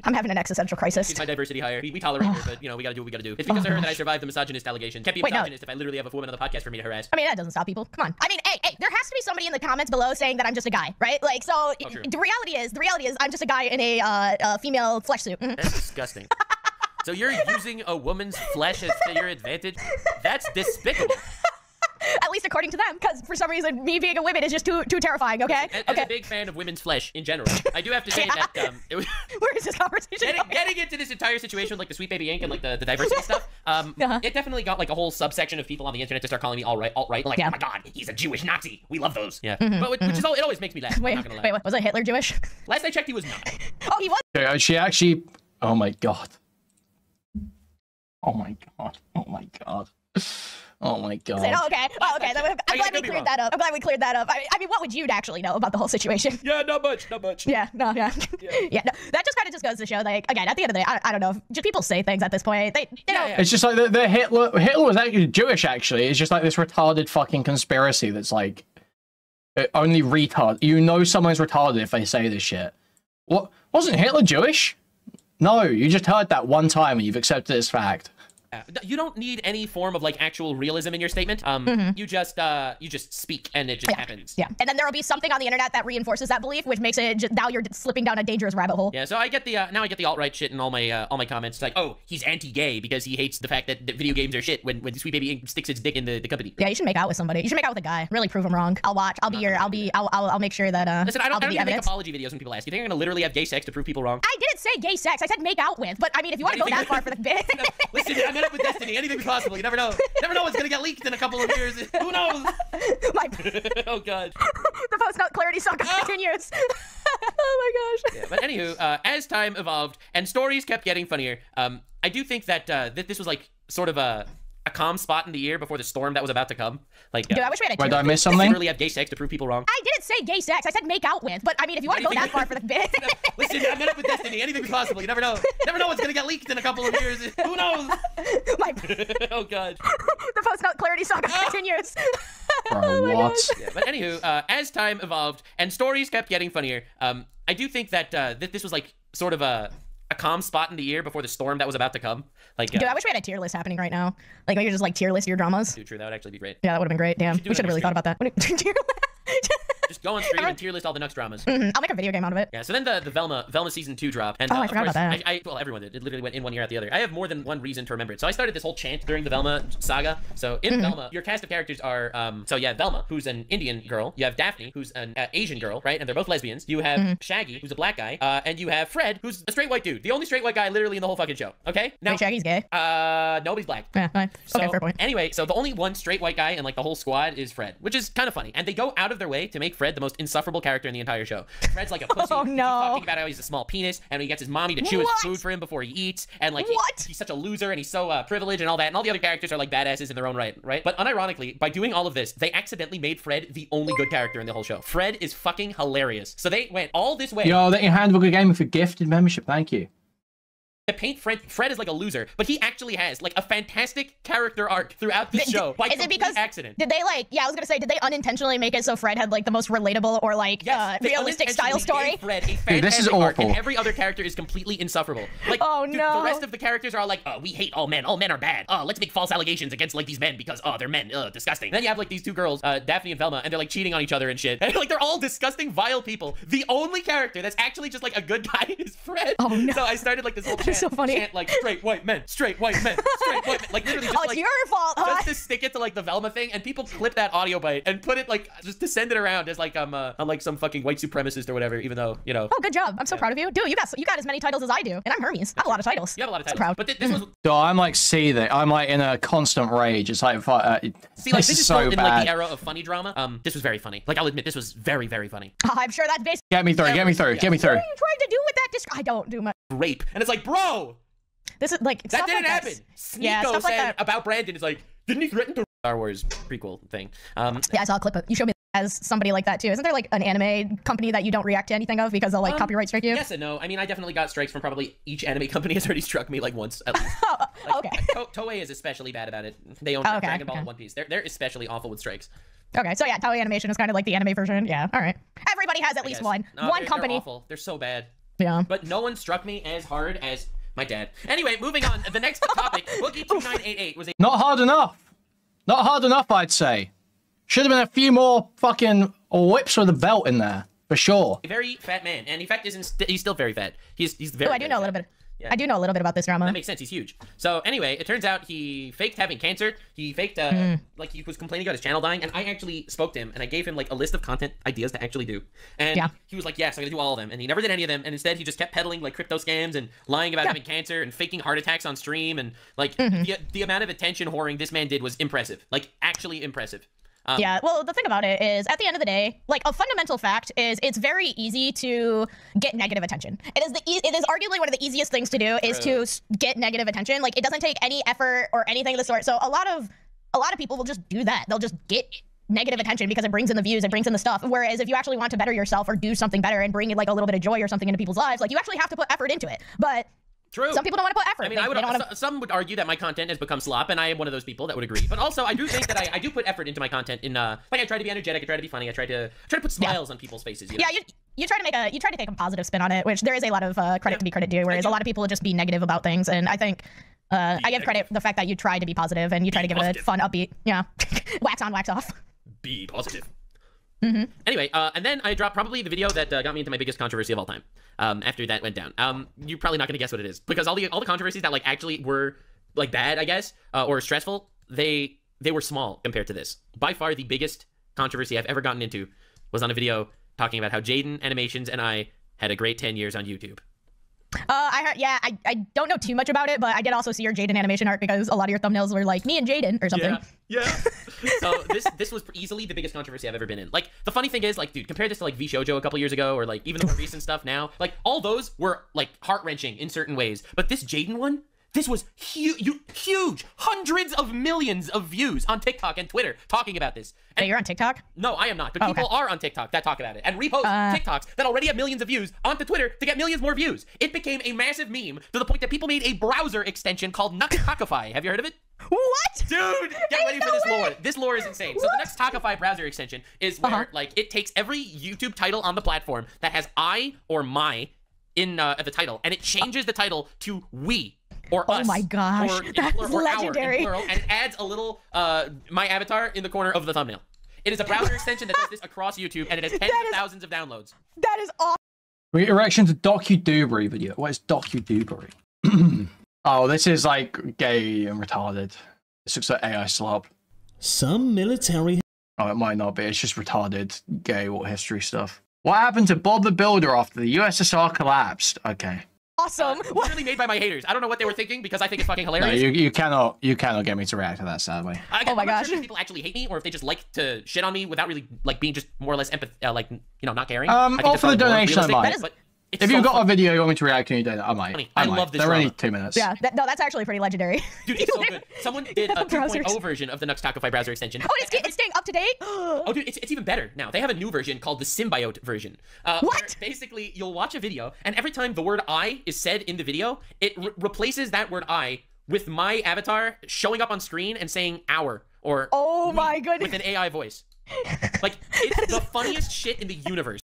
I'm having an existential crisis. She's my diversity hire. We tolerate her, but, you know, we gotta do what we gotta do. It's because of her that I survived the misogynist allegation. Can't be a misogynist if I literally have a woman on the podcast for me to harass. I mean, that doesn't stop people. Come on. I mean, hey, there has to be somebody in the comments below saying that I'm just a guy, right? Like, so the reality is I'm just a guy in a female flesh suit. That's disgusting. So you're using a woman's flesh as to your advantage? That's despicable. At least according to them, because for some reason, me being a woman is just too terrifying, okay? As a big fan of women's flesh in general, I do have to say that where is this conversation getting into this entire situation with like the Sweet Baby Ink and like the diversity stuff, it definitely got like a whole subsection of people on the internet to start calling me alt-right, like, oh my god, he's a Jewish Nazi. We love those. Yeah. But which is it always makes me laugh. Wait, I'm not gonna lie. Wait, was it Hitler Jewish? Last I checked, he was not. Oh, he was? Okay, she actually... Oh my god. Oh my god. Oh my god. Oh my god. Oh, okay. Oh, okay. I'm glad we cleared that up. I mean, what would you actually know about the whole situation? Yeah, not much. Yeah, no. Yeah, no. That just kind of goes to show, like, again, at the end of the day, I don't know. Just people say things at this point. They know. It's just like the Hitler was actually Jewish, actually. It's just like this retarded fucking conspiracy that's like, only retard. You know someone's retarded if they say this shit. What? Wasn't Hitler Jewish? No, you just heard that one time and you've accepted it as fact. You don't need any form of like actual realism in your statement. You just speak and it just happens. Yeah, and then there will be something on the internet that reinforces that belief, which makes it now you're slipping down a dangerous rabbit hole. Yeah, so I get the now I get the alt-right shit in all my comments. It's like, oh, he's anti-gay because he hates the fact that video games are shit when Sweet Baby Ink sticks its dick in the company. Yeah, you should make out with somebody. You should make out with a guy. Really prove him wrong. I'll watch. I'll make sure that listen, I don't even make apology videos when people ask. You think I'm gonna literally have gay sex to prove people wrong? I didn't say gay sex. I said make out with. But I mean, if you want to go that far for the bit. Listen, I met up with Destiny. Anything possible. You never know. Never know what's gonna get leaked in a couple of years. Who knows? Oh god. The post-nut clarity saga continues. Oh my gosh. Yeah, but anywho, as time evolved and stories kept getting funnier, I do think that this was like sort of a calm spot in the year before the storm that was about to come. Like, dude, I wish we had a did I miss something? Literally have gay sex to prove people wrong. I didn't say gay sex. I said make out with. But I mean, if you want to go that far for the bit. Listen, I met up with Destiny. Anything possible. You never know. Never know what's gonna get leaked in a couple of years. Who knows? Oh god. The post-nut clarity saga continues. Bro, what? Yeah, but anywho, as time evolved and stories kept getting funnier, I do think that this was like sort of a calm spot in the year before the storm that was about to come. Like, dude, I wish we had a tier list happening right now. Like, maybe just like tier list your dramas. Dude, true, that would actually be great. Yeah, that would have been great. Damn, we should have really thought about that. Just go on stream and tier list all the Nux dramas. I'll make a video game out of it. Yeah, so then the Velma season 2 dropped. And, I forgot about that. Well, everyone did. It literally went in one year at the other. I have more than one reason to remember it. So I started this whole chant during the Velma saga. So in Velma, your cast of characters are, so you have Velma, who's an Indian girl. You have Daphne, who's an Asian girl, right? And they're both lesbians. You have Shaggy, who's a black guy. And you have Fred, who's a straight white dude. The only straight white guy literally in the whole fucking show. Okay? Now, wait, Shaggy's gay? Nobody's black. Yeah, fine. Okay, fair point. Anyway, so the only one straight white guy in like the whole squad is Fred, which is kind of funny. And they go out of their way to make Fred the most insufferable character in the entire show. Fred's like a pussy. Oh no. He's talking about how he's a small penis and he gets his mommy to chew his food for him before he eats. And like he's such a loser and he's so privileged and all that. And all the other characters are like badasses in their own right? But unironically, by doing all of this, they accidentally made Fred the only good character in the whole show. Fred is fucking hilarious. So they went all this way. Yo, that your handbook of gaming for gifted membership. Thank you. To paint Fred is like a loser, but he actually has like a fantastic character arc throughout this show. By is it because accident? Did they like? Yeah, I was gonna say, did they unintentionally make it so Fred had like the most relatable or like realistic style story? Fred, a fantastic dude, this is arc, awful. and every other character is completely insufferable. Like, oh dude, no, the rest of the characters are like, we hate all men. All men are bad. Let's make false allegations against like these men because they're men. Disgusting. And then you have like these two girls, Daphne and Velma, and they're like cheating on each other and shit. And like they're all disgusting, vile people. The only character that's actually just like a good guy is Fred. Oh no. So I started like this whole chant. so funny. chant like straight white men, straight white men, straight white men. Like literally just it's like your fault, huh? just to stick it to like the Velma thing, and people clip that audio bite and put it like just to send it around as like I'm like some fucking white supremacist or whatever, even though, you know. Oh, good job. I'm so proud of you. Dude, you got as many titles as I do, and I'm Hermes. I have a lot of titles. You have a lot of titles. So proud. But this was So I'm like seething. I'm like in a constant rage. It's like, see, like this is so still in bad. like the era of funny drama. This was very funny. Like I'll admit, this was very, very funny. I'm sure that's basically Get me through. Get me through. Get me through. what are you trying to do with that I don't do much. Rape, and it's like, bro, This is like that didn't like happen. this. Sneeko Yeah, stuff like said that. about Brandon is like, didn't he threaten to Star Wars prequel thing? Yeah, I saw a clip of you showed me as somebody like that too. Isn't there like an anime company that you don't react to anything of because they'll like copyright strike you? Yes and no. I mean, I definitely got strikes from probably each anime company has already struck me like once at least. Oh, Like, okay. Toei is especially bad about it. They own Okay, Dragon Ball okay. and One Piece. They're especially awful with strikes. Okay, so yeah, Toei Animation is kind of like the anime version. Yeah, all right. Everybody has at least Yes. one. No, One they're company. awful. They're so bad. Yeah. But no one struck me as hard as my dad. Anyway, moving on. The next topic, Boogie2988 was a Not hard enough. Not hard enough, I'd say. Should have been a few more fucking whips with a belt in there, for sure. very fat man, and in fact, he's still very fat. He's very. Oh, I do know a little bit. Yeah. I do know a little bit about this drama. That makes sense. He's huge. So anyway, it turns out he faked having cancer. He faked like he was complaining about his channel dying, and I actually spoke to him and I gave him like a list of content ideas to actually do. And he was like, "Yes, I'm gonna do all of them." And he never did any of them. And instead, he just kept peddling like crypto scams and lying about having cancer and faking heart attacks on stream. And like the amount of attention whoring this man did was impressive. Like actually impressive. Yeah, well, the thing about it is, at the end of the day, like a fundamental fact is it's very easy to get negative attention. It is arguably one of the easiest things to do is to get negative attention. Like it doesn't take any effort or anything of the sort. So a lot of people will just do that. They'll just get negative attention because it brings in the views, it brings in the stuff. Whereas if you actually want to better yourself or do something better and bring like a little bit of joy or something into people's lives, like you actually have to put effort into it. But True. some people don't want to put effort. I mean, some would argue that my content has become slop, and I am one of those people that would agree. But also, I do think that I do put effort into my content. In like, I try to be energetic, I try to be funny, I try to put smiles on people's faces. You know? Yeah, you try to take a positive spin on it, which there is a lot of credit to be credit due. Whereas a lot of people would just be negative about things, and I think I give credit the fact that you try to be positive and you try to give it a fun, upbeat, wax on, wax off. Be positive. Anyway, and then I dropped probably the video that got me into my biggest controversy of all time. After that went down, you're probably not gonna guess what it is because all the controversies that like actually were like bad, I guess, or stressful, they were small compared to this. By far, the biggest controversy I've ever gotten into was on a video talking about how Jaden Animations and I had a great 10 years on YouTube. I heard, yeah, I don't know too much about it, but I did also see your Jaden animation art because a lot of your thumbnails were like me and Jaden or something. Yeah. So this was easily the biggest controversy I've ever been in. Like the funny thing is, like, dude, compare this to like V Shoujo a couple years ago, or like even the more recent stuff now. Like all those were like heart wrenching in certain ways, but this Jaden one. This was huge, hundreds of millions of views on TikTok and Twitter talking about this. And You're on TikTok? No, I am not, but people are on TikTok that talk about it and repost TikToks that already have millions of views onto Twitter to get millions more views. It became a massive meme to the point that people made a browser extension called NuxTaku. Have you heard of it? What? Dude, get ready for this lore. This lore is insane. So the NuxTaku browser extension is where like it takes every YouTube title on the platform that has I or my in the title, and it changes the title to we. Or us, oh my gosh, that's legendary. Our, and it adds a little my avatar in the corner of the thumbnail. It is a browser extension that does this across YouTube, and it has tens of thousands of downloads. That is awesome. Reaction to Docu-Doobery video. What is Docu-Doobery? Oh, this is like gay and retarded. This looks like AI slop. Some military... Oh, it might not be. It's just retarded gay war history stuff. What happened to Bob the Builder after the USSR collapsed? Okay. Awesome. Literally made by my haters. I don't know what they were thinking because I think it's fucking hilarious. No, you cannot get me to react to that, sadly. Oh my gosh. Sure if people actually hate me or if they just like to shit on me without really like being just more or less not caring. All for the donation, I might. If you've got a video you want me to react to, I might. Funny. I love this They're drama. only 2 minutes. Yeah, no, that's actually pretty legendary. Dude, it's so good. Someone did a 2.0 version of the NuxTaku browser extension. Oh, it's staying up to date? Oh, dude, it's even better now. They have a new version called the Symbiote version. What? Basically, you'll watch a video, and every time the word I is said in the video, it replaces that word I with my avatar showing up on screen and saying our or oh my goodness with an AI voice. Like, it's the funniest shit in the universe.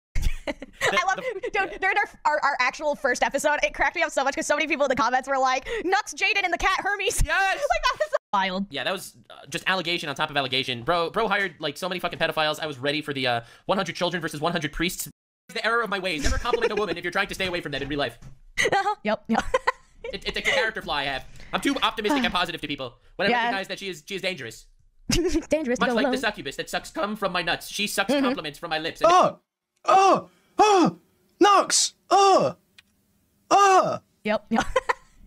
I love it. Dude, during our actual first episode, it cracked me up so much because so many people in the comments were like, Nux, Jaden, and the cat Hermes. Yes! Like, that was so wild. Yeah, that was just allegation on top of allegation. Bro hired like so many fucking pedophiles. I was ready for the 100 children versus 100 priests. It's the error of my ways. Never compliment a woman if you're trying to stay away from them in real life. Yep. It's a character flaw I have. I'm too optimistic and positive to people when I recognize that she is dangerous. Dangerous. Much like the succubus that sucks cum from my nuts. She sucks compliments from my lips. Nux! Yep.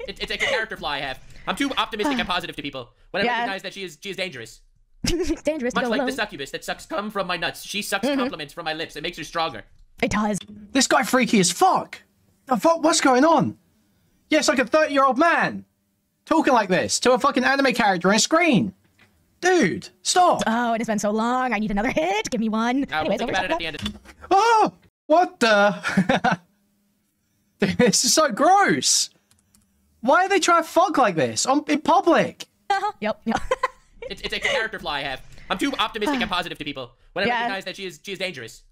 It's a character flaw I have. I'm too optimistic and positive to people when I recognize that she is dangerous. Dangerous. Much like the succubus that sucks cum from my nuts. She sucks compliments from my lips. It makes her stronger. It does. This guy freaky as fuck. The fuck? What's going on? Yeah, it's like a 30-year-old man talking like this to a fucking anime character on a screen. Dude, stop. Oh, it has been so long. I need another hit. Give me one. We'll think about it at the end. Oh, what the? Dude, this is so gross. Why are they trying to fuck like this in public? Yep. It's a character flaw I have. I'm too optimistic and positive to people when I recognize that she is dangerous.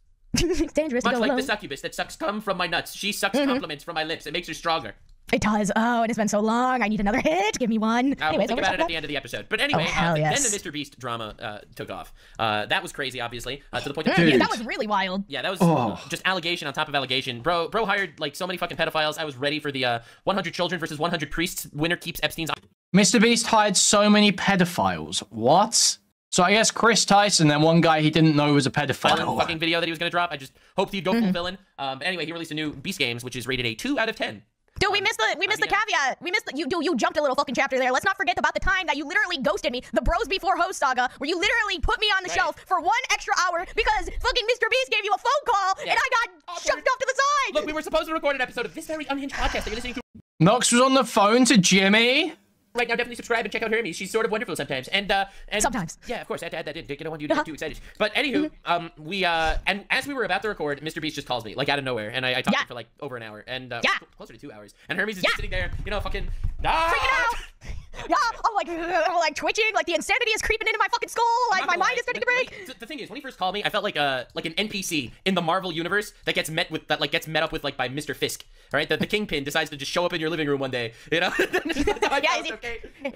Dangerous. Much like the succubus that sucks cum from my nuts. She sucks compliments from my lips. It makes her stronger. It does. Oh, it has been so long. I need another hit. Give me one. We'll think about it at the end of the episode. But anyway, then the Mr. Beast drama took off. That was crazy, obviously, to the point that yeah, that was really wild. Yeah, that was just allegation on top of allegation. Bro hired like so many fucking pedophiles. I was ready for the 100 children versus 100 priests. Winner keeps Epstein's. Mr. Beast hired so many pedophiles. What? So I guess Chris Tyson and one guy he didn't know was a pedophile. Fucking video that he was gonna drop. I just hoped he'd go full villain. Anyway, he released a new Beast Games, which is rated a 2 out of 10. Dude, we missed the caveat. We missed the, you jumped a little fucking chapter there. Let's not forget about the time that you literally ghosted me, the Bros Before Host saga, where you literally put me on the shelf for 1 extra hour because fucking Mr. Beast gave you a phone call and I got shoved off to the side. Look, we were supposed to record an episode of this very unhinged podcast that you're listening to. Knox was on the phone to Jimmy. Right now, definitely subscribe and check out Hermes. She's sort of wonderful sometimes. And sometimes. Yeah, of course. I had to add that in. Didn't want you to get too excited. But anywho, and as we were about to record, Mr. Beast just calls me, like, out of nowhere. And I talked to him for, like, over an hour. And closer to 2 hours. And Hermes is just sitting there, you know, fucking... Freaking out! Yeah, I'm like twitching, like the insanity is creeping into my fucking skull, like my mind is starting to break. The thing is, when he first called me, I felt like an NPC in the Marvel universe that gets met up with like by Mr. Fisk. All right, the Kingpin decides to just show up in your living room one day, you know?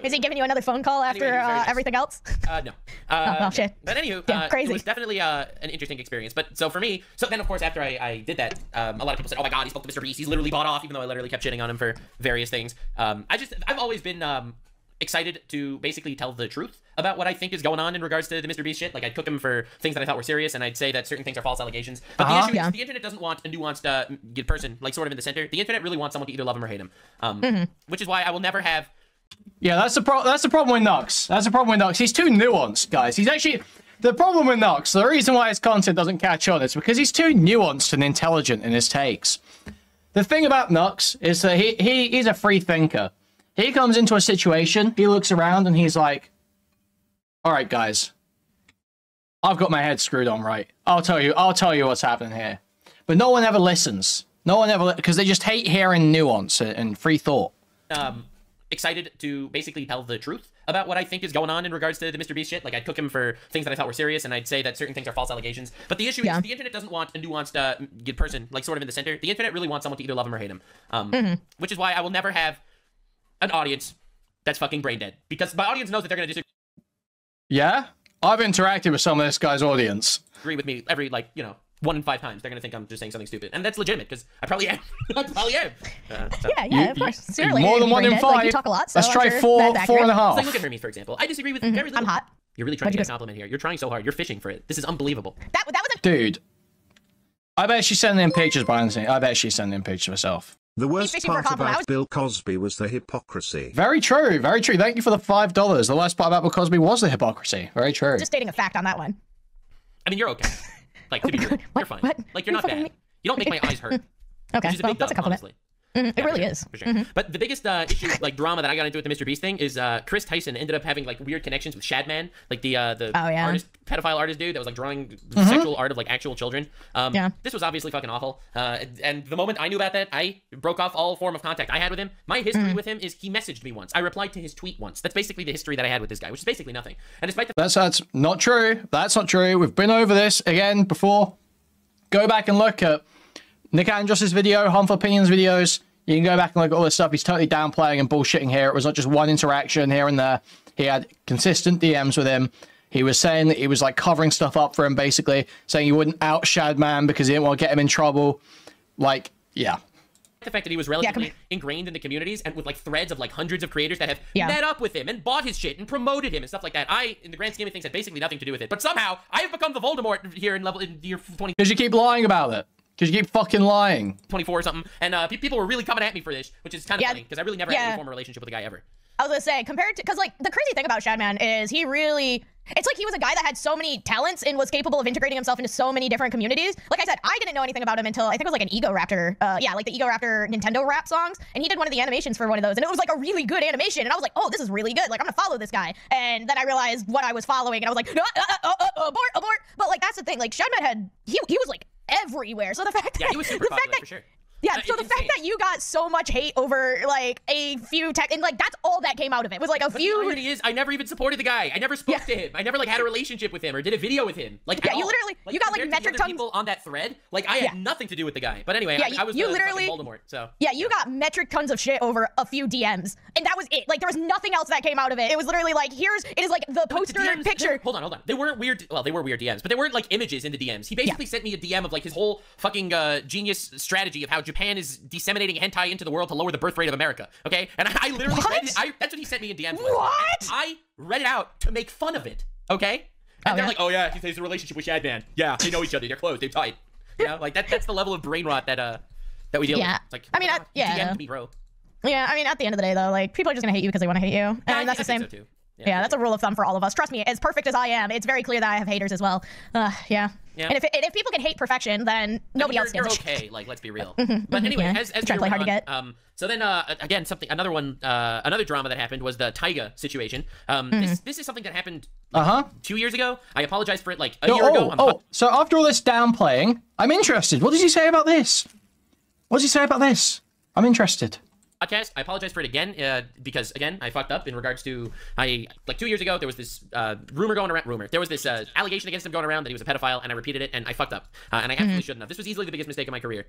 Is he giving you another phone call after everything else? No. Oh shit. But anywho, crazy. It was definitely an interesting experience. But so for me, then of course after I did that, a lot of people said, "Oh my God, he spoke to Mr. Beast. He's literally bought off," even though I literally kept shitting on him for various things. I've always been excited to basically tell the truth about what I think is going on in regards to the Mr. Beast shit. Like, I'd cook him for things that I thought were serious, and I'd say that certain things are false allegations. But the issue is the internet doesn't want a nuanced person, like, sort of in the center. The internet really wants someone to either love him or hate him. Which is why I will never have... Yeah, that's the problem with Nux. That's the problem with Nux. He's too nuanced, guys. He's actually... The problem with Nux, the reason why his content doesn't catch on is because he's too nuanced and intelligent in his takes. The thing about Nux is that he's a free thinker. He comes into a situation, he looks around, and he's like, all right, guys, I've got my head screwed on right. I'll tell you what's happening here. But no one ever listens. No one ever, because they just hate hearing nuance and free thought. Excited to basically tell the truth about what I think is going on in regards to the Mr. Beast shit. Like, I'd cook him for things that I thought were serious, and I'd say that certain things are false allegations. But the issue is the internet doesn't want a nuanced person, like, sort of in the center. The internet really wants someone to either love him or hate him. Which is why I will never have an audience that's fucking brain dead, because my audience knows that they're gonna disagree. Yeah, I've interacted with some of this guy's audience. Agree with me every 1 in 5 times. They're gonna think I'm just saying something stupid, and that's legitimate because I probably am. I probably am. Yeah, of course. Certainly, more than 1 in 5. Like, you talk a lot. So let's try 4.5. Like, look at Hermes, for example. I disagree with very little. I'm hot. You're really trying to get a compliment here. You're trying so hard. You're fishing for it. This is unbelievable. That was a dude. I bet she's sending in pictures by anything. I bet she's sending in pictures of herself. The worst part about Bill Cosby was the hypocrisy. Very true, very true. Thank you for the $5. The worst part about Bill Cosby was the hypocrisy. Very true. Just stating a fact on that one. I mean, you're okay. Like, to be true, you're fine. Like, you're not bad. You don't make my eyes hurt. Okay, which is a big that's a compliment. Honestly. It really is. For sure. But the biggest issue, drama that I got into with the Mr. Beast thing is Chris Tyson ended up having weird connections with Shadman, the artist, pedophile artist dude that was drawing sexual art of actual children. This was obviously fucking awful. And the moment I knew about that, I broke off all form of contact I had with him. My history with him is he messaged me once. I replied to his tweet once. That's basically the history that I had with this guy, which is basically nothing. And despite the that's not true. That's not true. We've been over this again before. Go back and look at Nick Andros's video, Harmful Opinions videos. You can go back and look at all this stuff. He's totally downplaying and bullshitting here. It was not just one interaction here and there. He had consistent DMs with him. He was saying that he was covering stuff up for him, basically saying he wouldn't out Shadman because he didn't want to get him in trouble. Yeah. the fact that he was relatively ingrained in the communities and with like threads of like hundreds of creators that have met up with him and bought his shit and promoted him and stuff like that. I, in the grand scheme of things, had basically nothing to do with it. But somehow I have become the Voldemort here in year 20. Because you keep lying about it. Because you keep fucking lying. 24 or something. And people were really coming at me for this, which is kind of funny because I really never had any form of relationship with the guy ever. I was gonna say, compared to, because like the crazy thing about Shadman is he really, it's like he was a guy that had so many talents and was capable of integrating himself into so many different communities. Like I said, I didn't know anything about him until I think it was like an Ego Raptor, like the Ego Raptor Nintendo rap songs, and he did one of the animations for one of those, and it was like a really good animation, and I was like, oh, this is really good, like I'm gonna follow this guy, and then I realized what I was following, and I was like, abort. But like that's the thing, like Shadman he was like everywhere, so the fact that he was super popular for sure. Yeah, so the fact that you got so much hate over like a few and like that's all that came out of it was like a few. The irony is, I never even supported the guy. I never spoke to him. I never like had a relationship with him or did a video with him. Like you literally you got like metric tons people on that thread. Like I had nothing to do with the guy. But anyway, I was literally Voldemort. So you got metric tons of shit over a few DMs, and that was it. Like there was nothing else that came out of it. It was literally like it is like the poster DMs, picture. Hold on. They weren't weird. Well, they were weird DMs, but they weren't like images in the DMs. He basically sent me a DM of like his whole fucking genius strategy of how Japan is disseminating hentai into the world to lower the birth rate of America, okay? And I literally read it. That's what he sent me in DMs. What? I read it out to make fun of it, okay? And they're like, oh yeah, he has a relationship with Shadman. Yeah, they know each other. They're close. They're tight. You know, like that's the level of brain rot that we deal with. It's like, I mean, DM'd me, bro. Yeah, I mean, at the end of the day, though, like people are just gonna hate you because they want to hate you, and that's the same. So too. Yeah, that's a rule of thumb for all of us. Trust me, as perfect as I am, it's very clear that I have haters as well. Yeah. And if people can hate perfection, then nobody else can. You're okay. Like, let's be real. But anyway, as try to play hard to get. So then again, another drama that happened was the Taiga situation. This is something that happened 2 years ago. I apologize for it like a year ago. So after all this downplaying, I'm interested. What does he say about this? What does he say about this? I'm interested. Podcast. I apologize for it again because again I fucked up in regards to like 2 years ago there was this rumor going around. There was this allegation against him going around that he was a pedophile, and I repeated it, and I fucked up, and I absolutely shouldn't have. This was easily the biggest mistake of my career,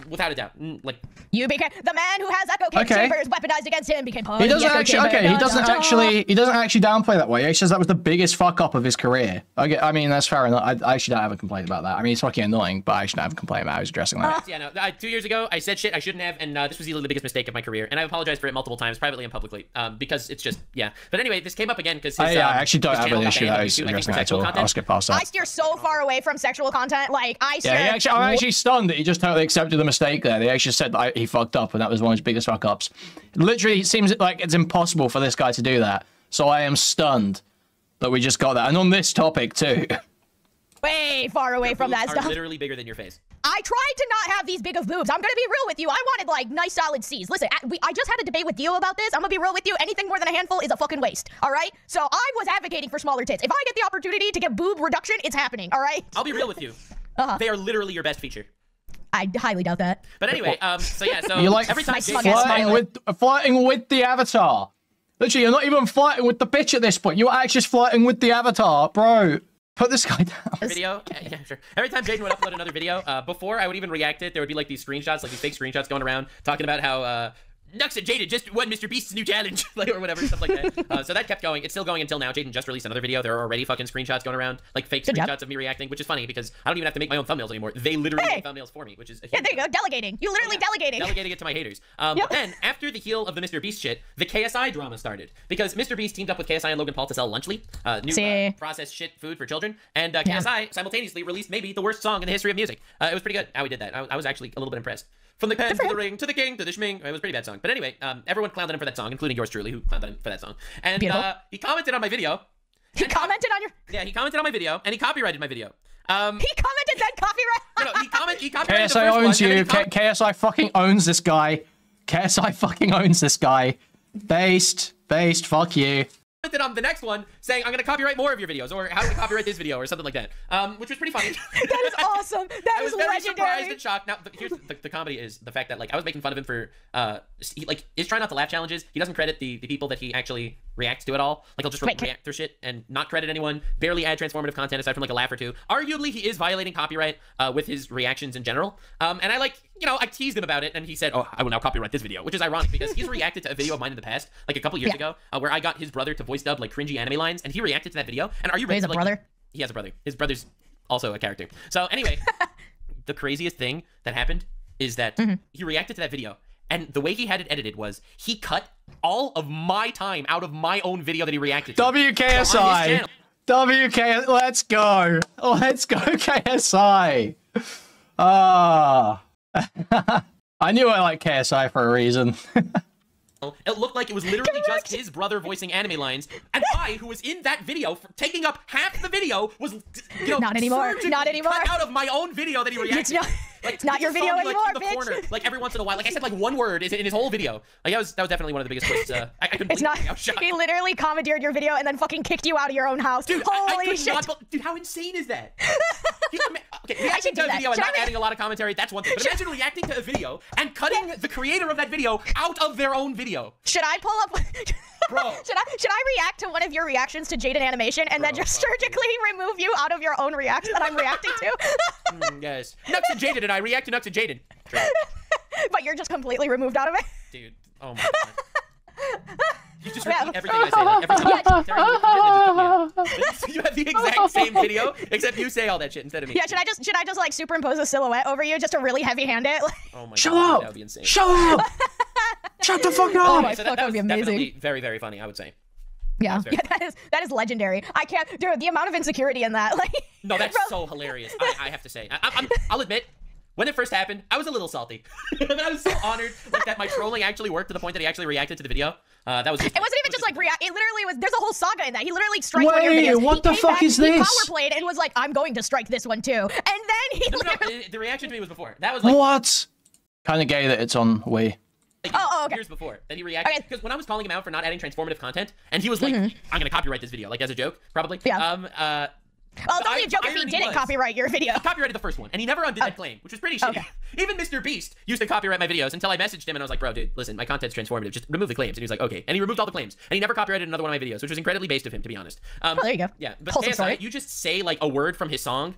without a doubt. Like you became the man who has echo chambers weaponized against him became part he of the echo chamber. He doesn't actually downplay that way. He says that was the biggest fuck up of his career. Okay, I mean that's fair enough. I actually don't have a complaint about that. I mean it's fucking annoying, but I actually don't have a complaint about how he's addressing that. Yeah, no. 2 years ago I said shit I shouldn't have, and this was easily the biggest mistake of my career, and I apologize for it multiple times, privately and publicly, because it's just But anyway, this came up again because I actually don't have an issue that he's addressing that at all. I'll skip past that. I steer so far away from sexual content. Like I said, I'm actually stunned that he just totally accepted the mistake there. They actually said that he fucked up, and that was one of his biggest fuck ups. Literally, it seems like it's impossible for this guy to do that. So I am stunned that we just got that, and on this topic too. Way far away from that stuff. Literally bigger than your face. I tried to not have these big of boobs. I'm gonna be real with you. I wanted like nice solid C's. Listen, I just had a debate with Dio about this. I'm gonna be real with you. Anything more than a handful is a fucking waste. All right. So I was advocating for smaller tits. If I get the opportunity to get boob reduction, it's happening. All right. I'll be real with you. They are literally your best feature. I highly doubt that. But anyway, so you like every time flirting with the avatar. Literally, you're not even flirting with the bitch at this point. You're actually just flirting with the avatar, bro. Put this guy down. Video? Yeah, sure. Every time Jaden would upload another video, before I would even react to it, there would be like these screenshots, like these fake screenshots going around talking about how Nux and Jaden just won Mr. Beast's new challenge, like, or whatever, stuff like that. So that kept going. It's still going until now. Jaden just released another video. There are already fucking screenshots going around, like fake screenshots of me reacting, which is funny because I don't even have to make my own thumbnails anymore. They literally make thumbnails for me, which is there you go, delegating. You literally delegating. Delegating it to my haters. But then, after the heel of the Mr. Beast shit, the KSI drama started. Because Mr. Beast teamed up with KSI and Logan Paul to sell Lunchly, new processed shit food for children, and KSI simultaneously released maybe the worst song in the history of music. It was pretty good how he did that. I was actually a little bit impressed. From the pen to the ring to the king to the schming. It was a pretty bad song. But anyway, everyone clowned him for that song, including yours truly, who clowned him for that song. And he commented on my video. He commented on your... Yeah, he commented on my video, and he copyrighted my video. He commented then copyright? He copyrighted KSI owns you. KSI fucking owns this guy. KSI fucking owns this guy. Based, fuck you. On the next one saying I'm gonna copyright more of your videos, or how do we copyright this video, or something like that, which was pretty funny. That is awesome. That is legendary. I was very surprised and shocked. Now here's the comedy is the fact that like I was making fun of him for he like is trying not to laugh challenges. He doesn't credit the people that he actually reacts to at all. Like he'll just react to shit and not credit anyone, barely add transformative content aside from like a laugh or two. Arguably he is violating copyright with his reactions in general, and I like, you know, I teased him about it, and he said, oh, I will now copyright this video, which is ironic because he's reacted to a video of mine in the past, like a couple years ago, where I got his brother to voice dub like cringy anime lines, and he reacted to that video. And are you ready? He has a brother? He has a brother. His brother's also a character. So anyway, the craziest thing that happened is that he reacted to that video, and the way he had it edited was he cut all of my time out of my own video that he reacted to. WKSI. WK, let's go. Let's go, KSI. Ah. I knew I liked KSI for a reason. It looked like it was literally just his brother voicing anime lines, and I, who was in that video, for taking up half the video, was, you know, not anymore. Not anymore. Cut out of my own video that he reacted. It's not your video anymore, in the corner, like every once in a while. Like I said, like one word in his whole video. Like that was definitely one of the biggest twists. I couldn't believe it. I was shocked. He literally commandeered your video and then fucking kicked you out of your own house. Dude, holy shit! Dude, how insane is that? Okay, reacting to a video and not adding a lot of commentary, that's one thing. But imagine reacting to a video and cutting the creator of that video out of their own video. Should I pull up? Bro. Should I react to one of your reactions to Jaden animation and then just surgically remove you out of your own reaction that I'm reacting to? Yes. Nux and Jaden and I react to Nux and Jaden. But you're just completely removed out of it? Dude, oh my god. You just repeat everything I say. Like, every time you have the exact same video, except you say all that shit instead of me. Yeah, should I just like superimpose a silhouette over you just to really heavy hand it? Oh my Shut god, up! that would be insane. Shut up! Shut the fuck up! Oh my so fuck, that would be amazing. Definitely very, very funny, I would say. Yeah, that is legendary. I can't, dude. The amount of insecurity in that, like. No, that's so hilarious. I have to say, I'll admit. When it first happened, I was a little salty. And I was so honored like, that my trolling actually worked to the point that he actually reacted to the video. That was just, it wasn't even just like react. It literally was. There's a whole saga in that. He literally striked one of your videos. What the fuck is this? He power played and was like, "I'm going to strike this one too." And then he literally. The reaction to me was before. That was like what? Kind of gay that it's on Wii. Like, okay. Years before that he reacted because when I was calling him out for not adding transformative content, and he was like, "I'm gonna copyright this video," like as a joke, probably. Yeah. Well, it's only a joke if he didn't copyright your video. He copyrighted the first one, and he never undid that claim, which was pretty shitty. Okay. Even Mr. Beast used to copyright my videos until I messaged him, and I was like, bro, dude, listen, my content's transformative. Just remove the claims. And he was like, okay. And he removed all the claims. And he never copyrighted another one of my videos, which was incredibly based of him, to be honest. Oh, there you go. Yeah, but KSI, you just say, like, a word from his song,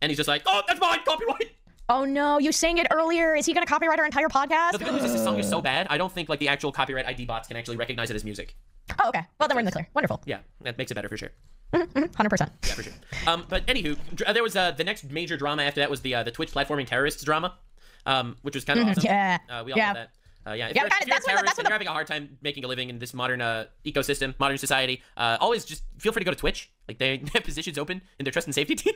and he's just like, oh, that's mine, copyright. Oh, no, you sang it earlier. Is he going to copyright our entire podcast? The good news is this song is so bad, I don't think, like, the actual copyright ID bots can actually recognize it as music. Oh, okay. Well, then we're in the clear. Wonderful. Yeah, that makes it better for sure. 100%. Yeah, for sure. But anywho, there was the next major drama after that was the Twitch platforming terrorists drama, which was kind of awesome. Yeah. We all know that. If you're a terrorist and you're having a hard time making a living in this modern ecosystem, modern society, always just feel free to go to Twitch. Like they have positions open in their trust and safety team.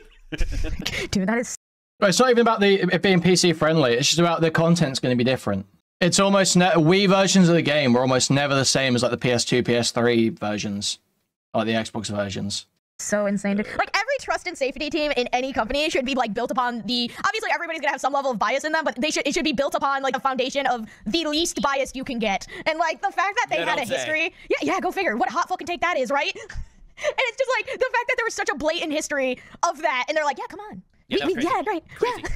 Dude, that is. It's not even about it being PC friendly. It's just about the content's going to be different. It's almost Wii versions of the game were almost never the same as like the PS2, PS3 versions, like the Xbox versions. So insane. Like every trust and safety team in any company should be like built upon the. Obviously, everybody's gonna have some level of bias in them, but it should be built upon like the foundation of the least bias you can get. And like the fact that they had a history. Yeah, go figure. What a hot fucking take that is, right? And it's just like the fact that there was such a blatant history of that, and they're like, yeah, come on. Yeah, great. Crazy. Yeah.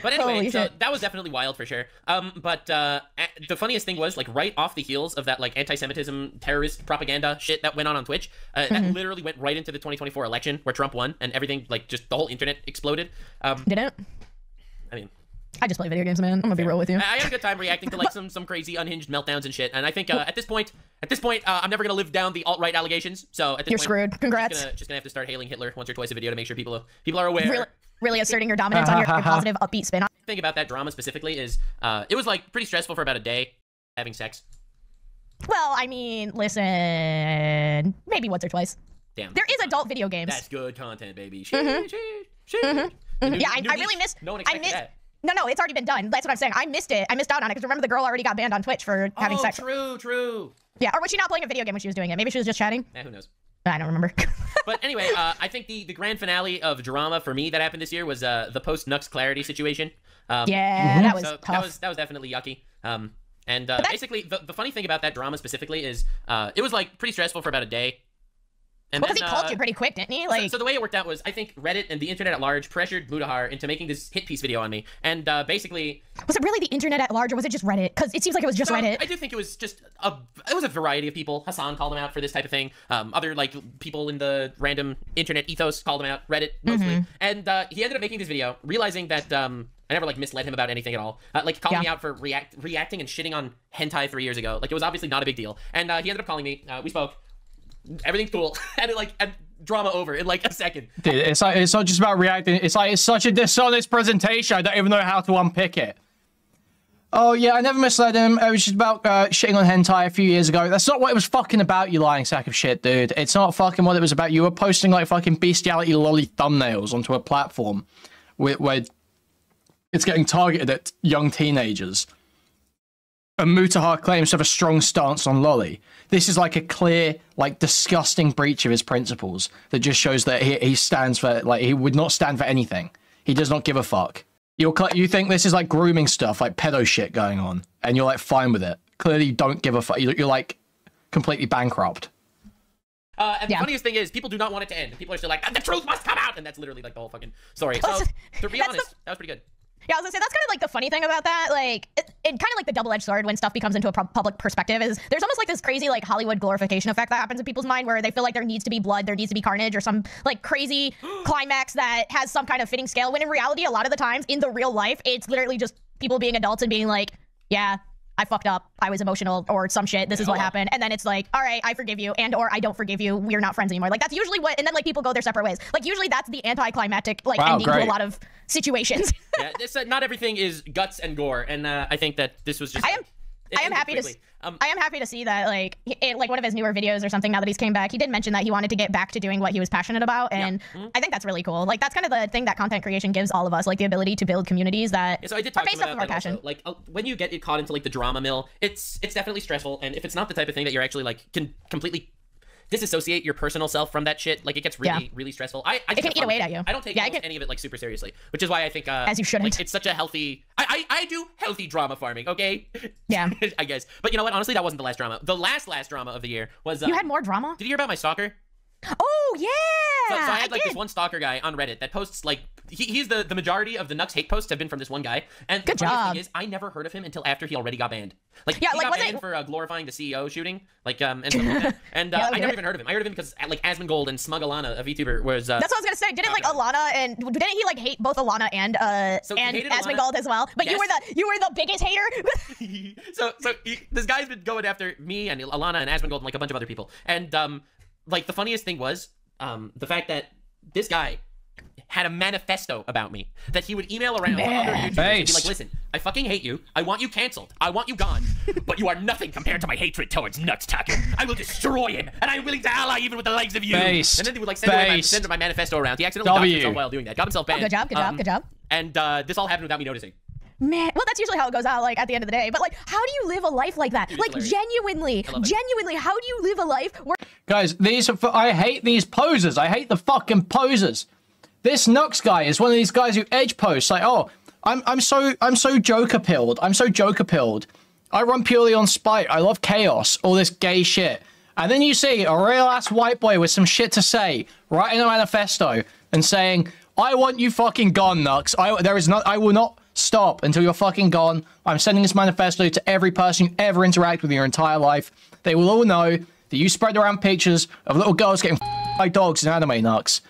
But anyway, so that was definitely wild for sure. But the funniest thing was, like, right off the heels of that, like, anti-Semitism, terrorist propaganda shit that went on Twitch, that literally went right into the 2024 election where Trump won and everything, like, just the whole internet exploded. Did it? I mean, I just play video games, man. I'm gonna be real with you. I had a good time reacting to like some crazy unhinged meltdowns and shit. And I think at this point, I'm never gonna live down the alt-right allegations. So at this You're point, screwed. Congrats. Just gonna have to start hailing Hitler once or twice a video to make sure people are aware. Really asserting your dominance on your positive, upbeat spin. The thing about that drama specifically is it was like pretty stressful for about a day having sex. Well, I mean, listen, maybe once or twice. Damn. There is adult video games. That's good content, baby. Yeah, I really missed. No one expected that. No, it's already been done. That's what I'm saying. I missed it. I missed out on it because remember the girl already got banned on Twitch for having sex. True. Yeah, or was she not playing a video game when she was doing it? Maybe she was just chatting. Who knows? I don't remember. But anyway, I think the grand finale of drama for me that happened this year was the post Nux Clarity situation. That was tough. That was definitely yucky. And basically, the funny thing about that drama specifically is it was like pretty stressful for about a day. And because he called you pretty quick, didn't he? Like, so the way it worked out was, I think Reddit and the internet at large pressured Mudahar into making this hit piece video on me. And basically... Was it really the internet at large, or was it just Reddit? Because it seems like it was just Reddit. I do think it was just a variety of people. Hassan called him out for this type of thing. Other, like, people in the random internet ethos called him out. Reddit, mostly. And he ended up making this video, realizing that... I never, like, misled him about anything at all. Like, calling me out for reacting and shitting on hentai 3 years ago. Like, it was obviously not a big deal. And he ended up calling me. We spoke. Everything's cool. And drama over in, like, a second. Dude, it's not just about reacting. It's like, it's such a dishonest presentation. I don't even know how to unpick it. Oh, yeah, I never misled him. It was just about shitting on hentai a few years ago. That's not what it was fucking about, you lying sack of shit, dude. It's not fucking what it was about. You were posting, like, fucking bestiality lolly thumbnails onto a platform where it's getting targeted at young teenagers. And Mutahar claims to have a strong stance on lolly. This is, like, a clear, like, disgusting breach of his principles that just shows that he stands for, like, he would not stand for anything. He does not give a fuck. You think this is like grooming stuff, like pedo shit going on, and you're like fine with it. Clearly, you don't give a fuck. You're like completely bankrupt. And the funniest thing is, people do not want it to end. People are still like, the truth must come out, and that's literally like the whole fucking story. So, to be honest, that was pretty good. Yeah, I was gonna say, that's kind of like the funny thing about that. Like, it kind of like the double-edged sword when stuff becomes into a public perspective is there's almost like this crazy like Hollywood glorification effect that happens in people's mind where they feel like there needs to be blood, there needs to be carnage, or some like crazy climax that has some kind of fitting scale. When in reality, a lot of the times in the real life, it's literally just people being adults and being like, yeah, I fucked up, I was emotional, or some shit, this is what happened. And then it's like, all right, I forgive you, and or I don't forgive you, we're not friends anymore. Like, that's usually what, and then like people go their separate ways. Like, usually that's the anticlimactic like ending to a lot of situations. Yeah, this, not everything is guts and gore, and I think that this was just... I am happy to see that, like, like one of his newer videos or something, now that he's came back, he did mention that he wanted to get back to doing what he was passionate about, and I think that's really cool. Like, that's kind of the thing that content creation gives all of us, like the ability to build communities that are based off of our passion. Also, like, when you get caught into like the drama mill, it's definitely stressful, and if it's not the type of thing that you're actually like can completely disassociate your personal self from that shit, like it gets really really stressful. I it can eat away at you. I don't take any of it like super seriously, which is why I think as you shouldn't. Like, it's such a healthy I do healthy drama farming, okay? Yeah. I guess. But you know what, honestly, that wasn't the last drama. The last drama of the year was you had more drama? Did you hear about my stalker? Oh yeah. So I had like this one stalker guy on Reddit that posts like he's the majority of the Nux hate posts have been from this one guy. And the funny thing is, I never heard of him until after he already got banned. Like he got banned for glorifying the CEO shooting, like and stuff like that. And I never even heard of him. I heard of him because like Asmongold and Smug Alana, a VTuber, was. That's what I was gonna say. Didn't like Alana and didn't he like hate both Alana and Asmongold as well? But yes. you were the biggest hater. so this guy's been going after me and Alana and Asmongold and like a bunch of other people. And like the funniest thing was the fact that this guy had a manifesto about me that he would email around to other YouTubers and be like, listen, I fucking hate you. I want you canceled. I want you gone. But you are nothing compared to my hatred towards NuxTaku. I will destroy him, and I'm willing to ally even with the legs of you. And then he would like send my manifesto around. He accidentally got himself while doing that. Got himself banned. Good job. And this all happened without me noticing. Man, well, that's usually how it goes out, like, at the end of the day. But, like, how do you live a life like that? Like, genuinely, how do you live a life where... Guys, I hate these posers. I hate the fucking posers. This Nux guy is one of these guys who edge posts, like, oh, I'm so joker-pilled. I'm so joker-pilled. I run purely on spite. I love chaos. All this gay shit. And then you see a real-ass white boy with some shit to say, writing a manifesto and saying, I want you fucking gone, Nux. I will not stop until you're fucking gone. I'm sending this manifesto to every person you ever interact with in your entire life. They will all know that you spread around pictures of little girls getting by dogs in anime, Nux.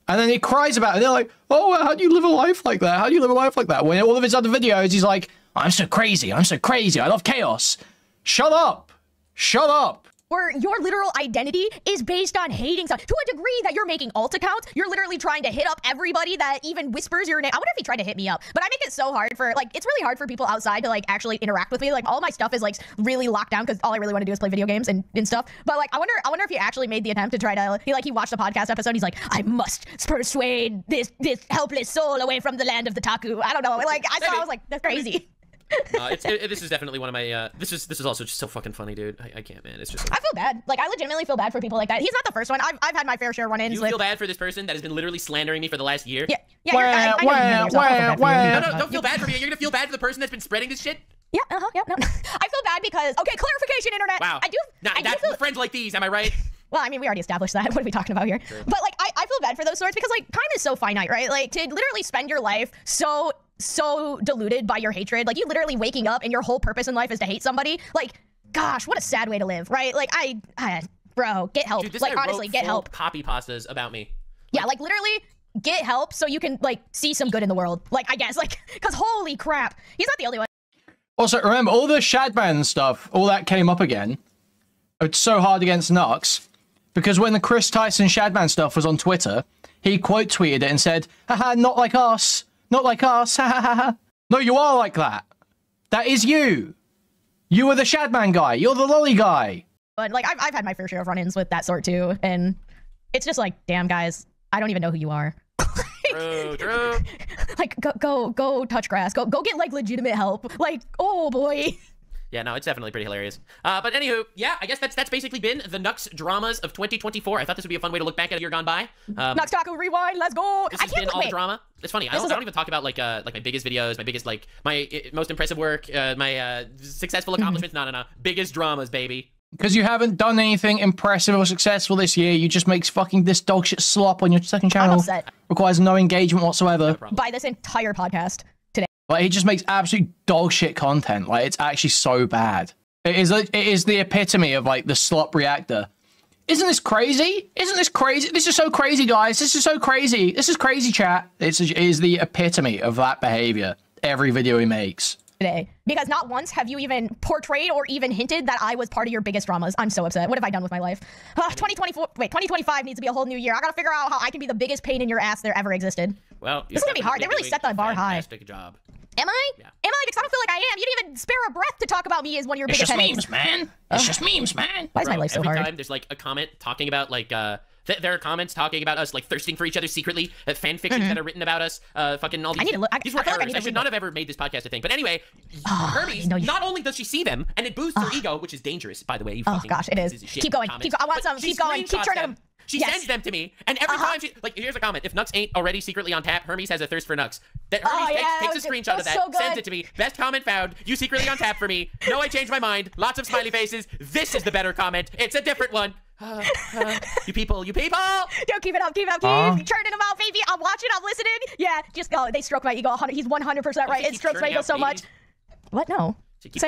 And then he cries about it. They're like, oh, how do you live a life like that? How do you live a life like that? When in all of his other videos, he's like, I'm so crazy. I'm so crazy. I love chaos. Shut up. Shut up. Where your literal identity is based on hating someone. To a degree that you're making alt accounts, you're literally trying to hit up everybody that even whispers your name. I wonder if he tried to hit me up, but I make it so hard for, like, it's really hard for people outside to, like, actually interact with me. Like, all my stuff is, like, really locked down because all I really want to do is play video games and stuff. But, like, I wonder if he actually made the attempt to try to, he watched the podcast episode. He's like, I must persuade this helpless soul away from the land of the Taku. I don't know. Like, I was like, that's crazy. This is definitely one of my this is also just so fucking funny, dude. I can't, man. It's just I feel bad. Like, I legitimately feel bad for people like that. He's not the first one. I've had my fair share run-ins. You feel bad for this person that has been literally slandering me for the last year? Yeah. No, don't feel bad for me. You're gonna feel bad for the person that's been spreading this shit? Yeah, no. I feel bad because, okay, clarification, internet. Wow. That's friends like these, am I right? Well, I mean, we already established that. What are we talking about here? True. But, like, I feel bad for those sorts because, like, time is so finite, right? Like, to literally spend your life so diluted by your hatred, like, you literally waking up and your whole purpose in life is to hate somebody. Like, gosh, what a sad way to live, right? Like, bro, get help. Dude, like, honestly, get help. Copy pastas about me. Yeah, like, literally get help so you can, like, see some good in the world. Like, I guess, like, because holy crap, he's not the only one. Also, remember, all the Shadman stuff, all that came up again. It's so hard against Nux. Because when the Chris Tyson Shadman stuff was on Twitter, he quote tweeted it and said, haha, not like us. Not like us. Ha ha ha ha. No, you are like that. That is you. You were the Shadman guy. You're the lolly guy. But like, I've had my fair share of run-ins with that sort too, and it's just like, damn guys, I don't even know who you are. True. Like, go touch grass. Go get like legitimate help. Like, oh boy. Yeah, no, it's definitely pretty hilarious. But anywho, yeah, I guess that's basically been the Nux dramas of 2024. I thought this would be a fun way to look back at a year gone by. NuxTaku rewind, let's go. This has been all the drama. It's funny. I don't even talk about like my biggest videos, my biggest my most impressive work, my successful accomplishments. No. Biggest dramas, baby. Because you haven't done anything impressive or successful this year, you just make fucking this dog shit slop on your second channel. I'm upset. Requires no engagement whatsoever. No by this entire podcast today. Like, he just makes absolute dog shit content. Like, it's actually so bad. It is the epitome of like the slop reactor. Isn't this crazy? Isn't this crazy? This is so crazy, guys. This is so crazy. This is crazy, chat. It is the epitome of that behavior. Every video he makes. Today, because not once have you even portrayed or even hinted that I was part of your biggest dramas. I'm so upset. What have I done with my life? 2025 needs to be a whole new year. I gotta figure out how I can be the biggest pain in your ass there ever existed. Well, this is gonna be hard. They really set the bar high. Fantastic job. Am I? Yeah. Am I? Because I don't feel like I am. You didn't even spare a breath to talk about me as one of your biggest headaches. It's just memes, man. It's just memes, man. Why is my life so hard? Every time there's like a comment talking about like there are comments talking about us like thirsting for each other secretly, fan fictions that are written about us, fucking all these. I need to look. These were errors. I should not have ever made this podcast a thing. But anyway, Hermes, not only does she see them, and it boosts her ego, which is dangerous, by the way. You oh gosh, it is. Keep going. I want some. Keep going. Keep turning them. She sends them to me, and every time she like, here's a comment: if Nux ain't already secretly on tap, Hermes has a thirst for Nux. That Hermes takes a screenshot of that, sends it to me. Best comment found. You secretly on tap for me. No, I changed my mind. Lots of smiley faces. This is the better comment. It's a different one. You people. Yo, keep it up, keep churning them out, baby. I'm watching, I'm listening. Yeah, just go. They stroke my ego. 100. He's 100% right. It strokes my ego so much. What? No. So keep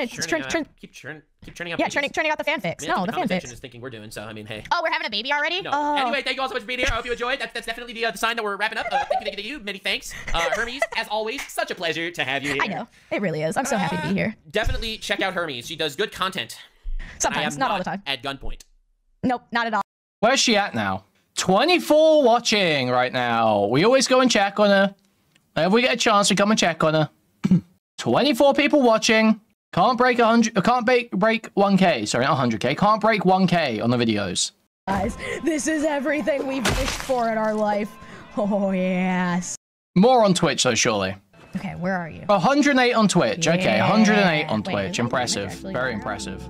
churning out yeah, churning out the fanfics. I mean, no, the fanfics. Is thinking we're doing so. I mean, hey. Oh, we're having a baby already? No. Oh. Anyway, thank you all so much for being here. I hope you enjoyed. That's definitely the sign that we're wrapping up. Thank you. Many thanks. Hermes, as always, such a pleasure to have you here. I know. It really is. I'm so happy to be here. Definitely check out Hermes. She does good content. Sometimes, not all the time. At gunpoint. Nope, not at all. Where's she at now? 24 watching right now. We always go and check on her. Whenever we get a chance, we come and check on her. 24 people watching. Can't break 100. Can't break 1K. Sorry, not 100K. Can't break 1K on the videos. Guys, this is everything we've wished for in our life. Oh yes. More on Twitch though, surely. Okay, where are you? 108 on Twitch. Yeah. Okay, 108 on Twitch. Wait, impressive. Very impressive.